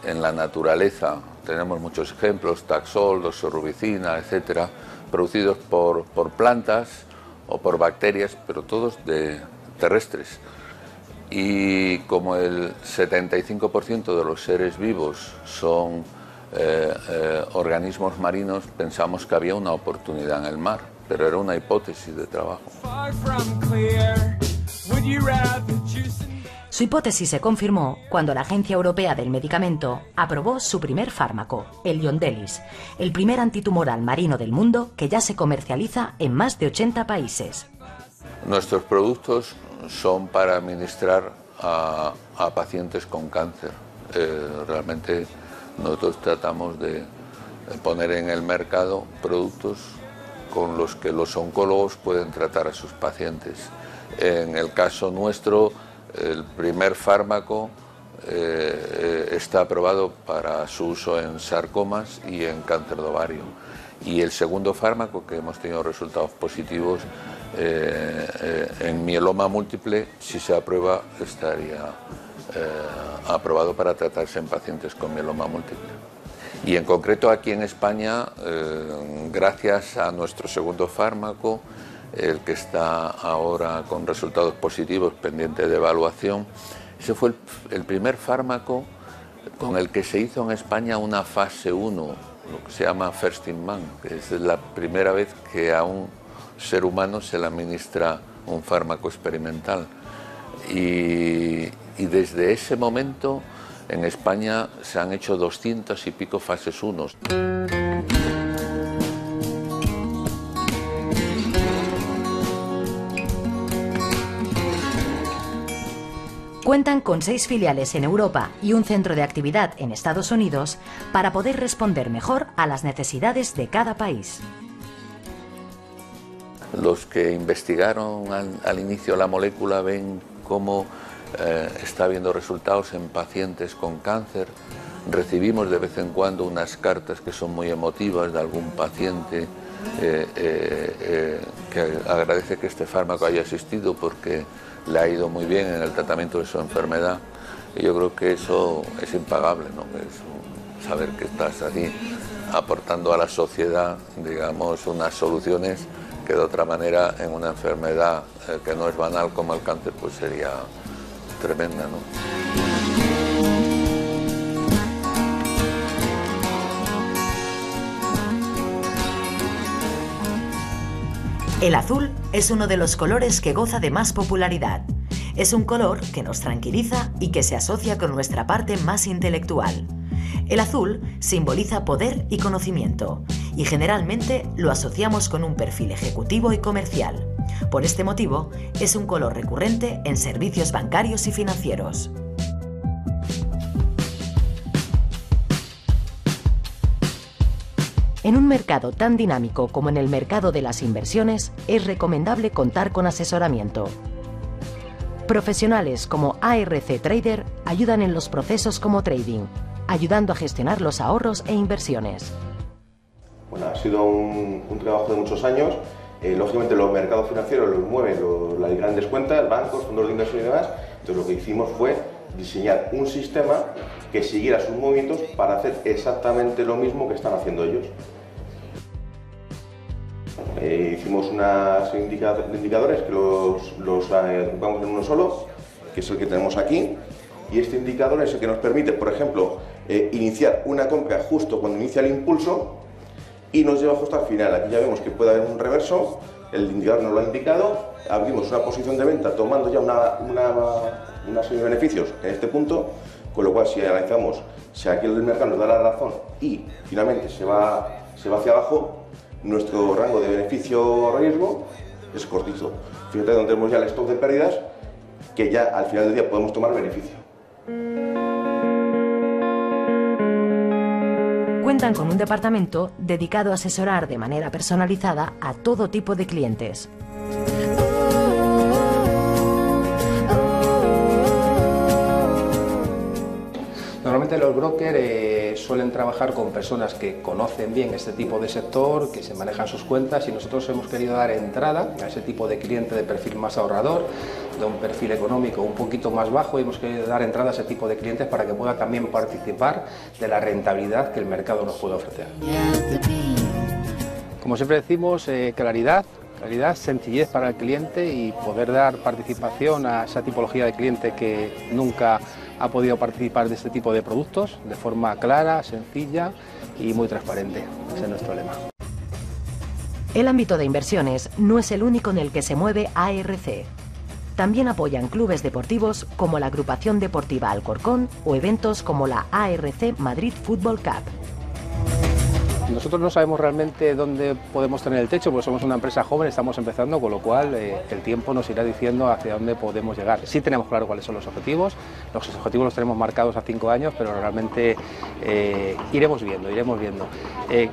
en la naturaleza. Tenemos muchos ejemplos, Taxol, doxorubicina, etcétera, producidos por plantas o por bacterias, pero todos terrestres. Y como el 75% de los seres vivos son organismos marinos, pensamos que había una oportunidad en el mar, pero era una hipótesis de trabajo. Su hipótesis se confirmó cuando la Agencia Europea del Medicamento aprobó su primer fármaco, el Yondelis, el primer antitumoral marino del mundo que ya se comercializa en más de 80 países. Nuestros productos son para administrar a pacientes con cáncer. Realmente nosotros tratamos de poner en el mercado productos con los que los oncólogos pueden tratar a sus pacientes. En el caso nuestro, el primer fármaco está aprobado para su uso en sarcomas y en cáncer de ovario. Y el segundo fármaco, que hemos tenido resultados positivos en mieloma múltiple, si se aprueba, estaría aprobado para tratarse en pacientes con mieloma múltiple. Y en concreto aquí en España, gracias a nuestro segundo fármaco, el que está ahora con resultados positivos pendiente de evaluación, ese fue el primer fármaco con el que se hizo en España una fase 1, lo que se llama First in Man, que es la primera vez que a un ser humano se le administra un fármaco experimental. Y desde ese momento en España se han hecho 200 y pico fases 1. Cuentan con 6 filiales en Europa y un centro de actividad en Estados Unidos para poder responder mejor a las necesidades de cada país. Los que investigaron al inicio la molécula ven cómo está habiendo resultados en pacientes con cáncer. Recibimos de vez en cuando unas cartas que son muy emotivas de algún paciente que agradece que este fármaco haya existido porque le ha ido muy bien en el tratamiento de su enfermedad. Y yo creo que eso es impagable, ¿no? Es saber que estás ahí aportando a la sociedad, digamos, unas soluciones que de otra manera en una enfermedad que no es banal como el cáncer, pues sería tremenda, ¿no? El azul es uno de los colores que goza de más popularidad. Es un color que nos tranquiliza y que se asocia con nuestra parte más intelectual. El azul simboliza poder y conocimiento, y generalmente lo asociamos con un perfil ejecutivo y comercial. Por este motivo, es un color recurrente en servicios bancarios y financieros. En un mercado tan dinámico como en el mercado de las inversiones, es recomendable contar con asesoramiento. Profesionales como ARC Trader ayudan en los procesos como trading, ayudando a gestionar los ahorros e inversiones. Bueno, ha sido un trabajo de muchos años. Lógicamente los mercados financieros los mueven las grandes cuentas, bancos, fondos de inversión y demás. Entonces lo que hicimos fue diseñar un sistema que siguiera sus movimientos para hacer exactamente lo mismo que están haciendo ellos. Hicimos unos indicadores que los agrupamos en uno solo, que es el que tenemos aquí, y este indicador es el que nos permite, por ejemplo, iniciar una compra justo cuando inicia el impulso y nos lleva justo al final. Aquí ya vemos que puede haber un reverso, el indicador nos lo ha indicado, abrimos una posición de venta tomando ya una serie de beneficios en este punto, con lo cual si analizamos si aquí el mercado nos da la razón y finalmente se va hacia abajo, nuestro rango de beneficio-riesgo es cortito. Fíjate donde tenemos ya el stop de pérdidas, que ya al final del día podemos tomar beneficio. Cuentan con un departamento dedicado a asesorar de manera personalizada a todo tipo de clientes. Normalmente los brokers suelen trabajar con personas que conocen bien este tipo de sector, que se manejan sus cuentas, y nosotros hemos querido dar entrada a ese tipo de cliente de perfil más ahorrador, de un perfil económico un poquito más bajo, y hemos querido dar entrada a ese tipo de clientes para que pueda también participar de la rentabilidad que el mercado nos puede ofrecer. Como siempre decimos, claridad, sencillez para el cliente y poder dar participación a esa tipología de cliente que nunca ha podido participar de este tipo de productos de forma clara, sencilla y muy transparente. Ese es nuestro lema. El ámbito de inversiones no es el único en el que se mueve ARC. También apoyan clubes deportivos como la Agrupación Deportiva Alcorcón o eventos como la ARC Madrid Football Cup. Nosotros no sabemos realmente dónde podemos tener el techo, porque somos una empresa joven, estamos empezando, con lo cual el tiempo nos irá diciendo hacia dónde podemos llegar. Sí tenemos claro cuáles son los objetivos los tenemos marcados a 5 años, pero realmente iremos viendo.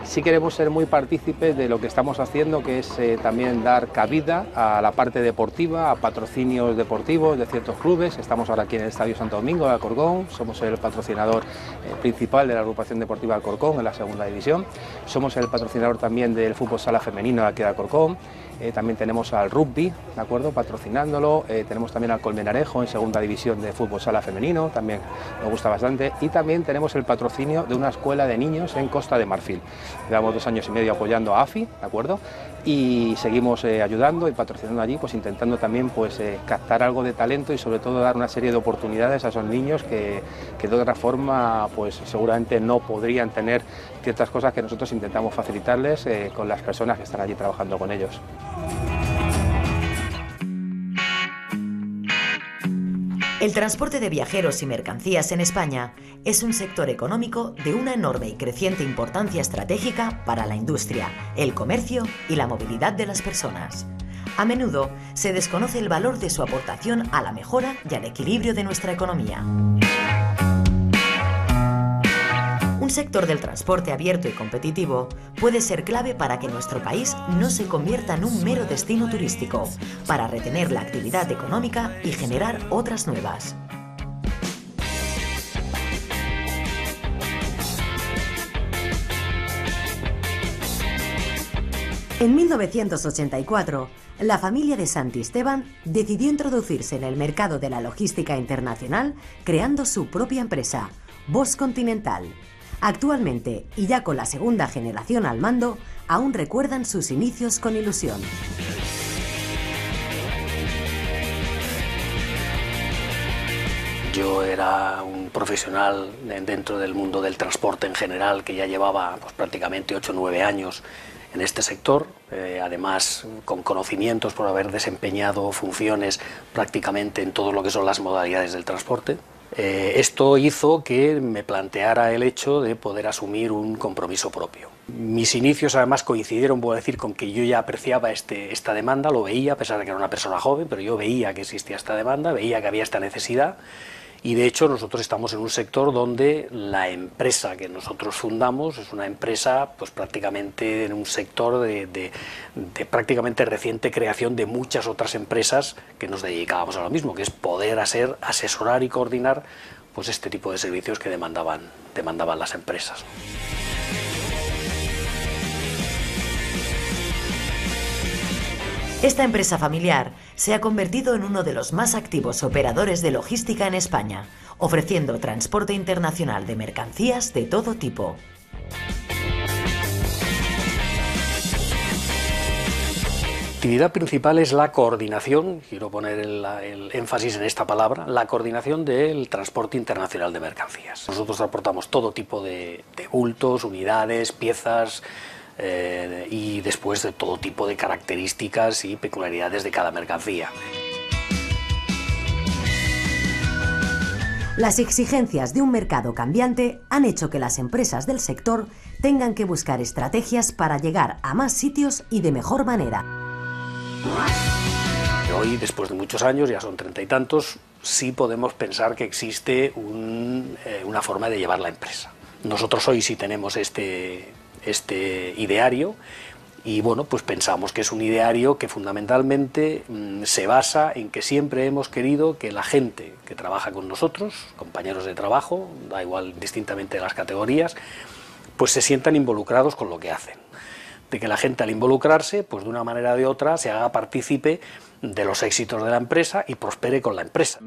Sí queremos ser muy partícipes de lo que estamos haciendo, que es también dar cabida a la parte deportiva, a patrocinios deportivos de ciertos clubes. Estamos ahora aquí en el Estadio Santo Domingo de Alcorcón, somos el patrocinador principal de la Agrupación Deportiva Alcorcón en la segunda división. Somos el patrocinador también del fútbol sala femenino aquí de Alcorcón. También tenemos al rugby, ¿de acuerdo?, patrocinándolo. Tenemos también al Colmenarejo en segunda división de fútbol sala femenino, también nos gusta bastante. Y también tenemos el patrocinio de una escuela de niños en Costa de Marfil. Llevamos 2 años y medio apoyando a AFI, ¿de acuerdo?, y seguimos ayudando y patrocinando allí, pues intentando también pues captar algo de talento y sobre todo dar una serie de oportunidades a esos niños que de otra forma pues seguramente no podrían tener ciertas cosas que nosotros intentamos facilitarles con las personas que están allí trabajando con ellos. El transporte de viajeros y mercancías en España es un sector económico de una enorme y creciente importancia estratégica para la industria, el comercio y la movilidad de las personas. A menudo se desconoce el valor de su aportación a la mejora y al equilibrio de nuestra economía. Un sector del transporte abierto y competitivo puede ser clave para que nuestro país no se convierta en un mero destino turístico, para retener la actividad económica y generar otras nuevas. En 1984, la familia de Santisteban decidió introducirse en el mercado de la logística internacional creando su propia empresa, Voss Continental. Actualmente, y ya con la segunda generación al mando, aún recuerdan sus inicios con ilusión. Yo era un profesional dentro del mundo del transporte en general que ya llevaba pues, prácticamente 8 o 9 años en este sector, además con conocimientos por haber desempeñado funciones prácticamente en todo lo que son las modalidades del transporte. Esto hizo que me planteara el hecho de poder asumir un compromiso propio. Mis inicios además coincidieron, puedo decir, con que yo ya apreciaba esta demanda, lo veía, a pesar de que era una persona joven, pero yo veía que existía esta demanda, veía que había esta necesidad. Y de hecho nosotros estamos en un sector donde la empresa que nosotros fundamos es una empresa pues prácticamente en un sector de prácticamente reciente creación de muchas otras empresas que nos dedicábamos a lo mismo, que es poder asesorar y coordinar pues este tipo de servicios que demandaban las empresas. Esta empresa familiar se ha convertido en uno de los más activos operadores de logística en España, ofreciendo transporte internacional de mercancías de todo tipo. La actividad principal es la coordinación, quiero poner el énfasis en esta palabra, la coordinación del transporte internacional de mercancías. Nosotros transportamos todo tipo de bultos, unidades, piezas, y después de todo tipo de características y peculiaridades de cada mercancía. Las exigencias de un mercado cambiante han hecho que las empresas del sector tengan que buscar estrategias para llegar a más sitios y de mejor manera. Hoy, después de muchos años, ya son 30 y tantos, sí podemos pensar que existe una forma de llevar la empresa. Nosotros hoy sí tenemos este ideario Y bueno, pues pensamos que es un ideario que fundamentalmente se basa en que siempre hemos querido que la gente que trabaja con nosotros, compañeros de trabajo, da igual distintamente de las categorías, pues se sientan involucrados con lo que hacen. De que la gente al involucrarse, pues de una manera o de otra, se haga partícipe de los éxitos de la empresa y prospere con la empresa.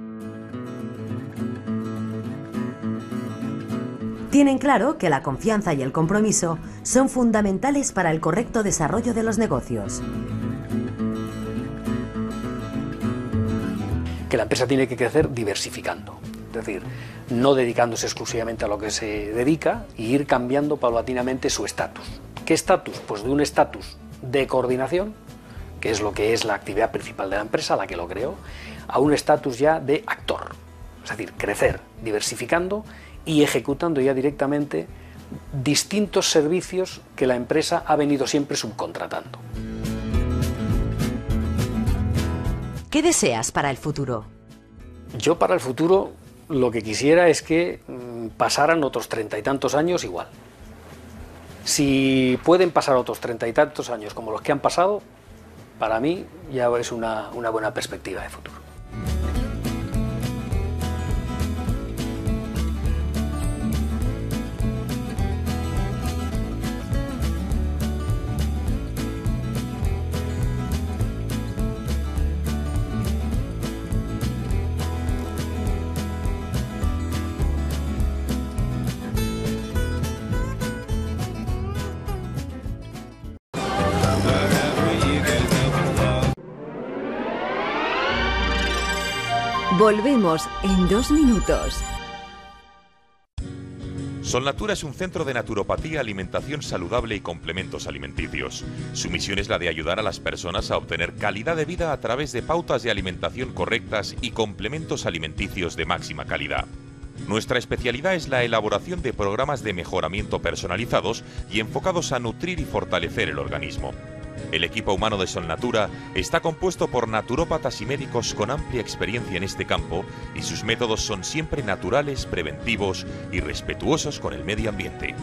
Tienen claro que la confianza y el compromiso son fundamentales para el correcto desarrollo de los negocios. Que la empresa tiene que crecer diversificando, es decir, no dedicándose exclusivamente a lo que se dedica y ir cambiando paulatinamente su estatus. ¿Qué estatus? Pues de un estatus de coordinación, que es lo que es la actividad principal de la empresa, la que lo creó, a un estatus ya de actor, es decir, crecer diversificando y ejecutando ya directamente distintos servicios que la empresa ha venido siempre subcontratando. ¿Qué deseas para el futuro? Yo para el futuro lo que quisiera es que pasaran otros 30 y tantos años igual. Si pueden pasar otros 30 y tantos años como los que han pasado, para mí ya es una buena perspectiva de futuro. Volvemos en 2 minutos. Solnatura es un centro de naturopatía, alimentación saludable y complementos alimenticios. Su misión es la de ayudar a las personas a obtener calidad de vida a través de pautas de alimentación correctas y complementos alimenticios de máxima calidad. Nuestra especialidad es la elaboración de programas de mejoramiento personalizados y enfocados a nutrir y fortalecer el organismo. El equipo humano de Solnatura está compuesto por naturópatas y médicos con amplia experiencia en este campo y sus métodos son siempre naturales, preventivos y respetuosos con el medio ambiente.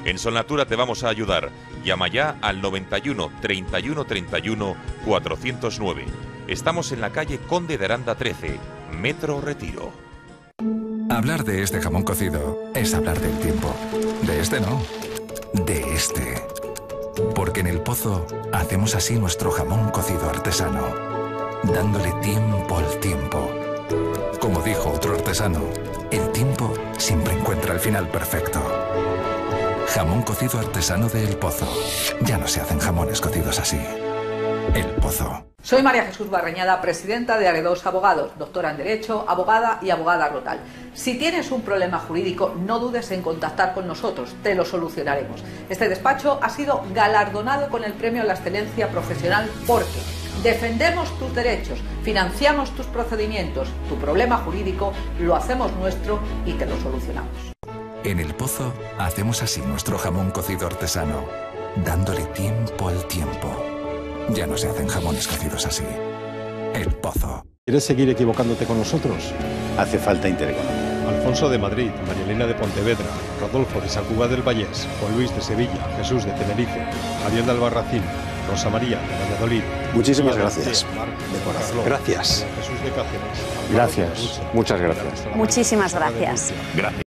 En Solnatura te vamos a ayudar. Llama ya al 91 31 31 409. Estamos en la calle Conde de Aranda 13, Metro Retiro. Hablar de este jamón cocido es hablar del tiempo. De este no, de este. Porque en El Pozo hacemos así nuestro jamón cocido artesano, dándole tiempo al tiempo. Como dijo otro artesano, el tiempo siempre encuentra el final perfecto. Jamón cocido artesano de El Pozo. Ya no se hacen jamones cocidos así. El Pozo. Soy María Jesús Barreñada, presidenta de Aredos Abogados, doctora en Derecho, abogada y abogada rural. Si tienes un problema jurídico, no dudes en contactar con nosotros, te lo solucionaremos. Este despacho ha sido galardonado con el Premio a la Excelencia Profesional porque defendemos tus derechos, financiamos tus procedimientos, tu problema jurídico lo hacemos nuestro y te lo solucionamos. En El Pozo hacemos así nuestro jamón cocido artesano, dándole tiempo al tiempo. Ya no se hacen jamones cocidos así. El Pozo. ¿Quieres seguir equivocándote con nosotros? Hace falta Intereconomía. Alfonso de Madrid, María Elena de Pontevedra, Rodolfo de San Cugat del Vallés, Juan Luis de Sevilla, Jesús de Tenerife, Javier de Albarracín, Rosa María de Valladolid. Muchísimas gracias. De corazón. Gracias. Jesús de Cáceres. Gracias. Muchas gracias. Muchísimas gracias. Gracias.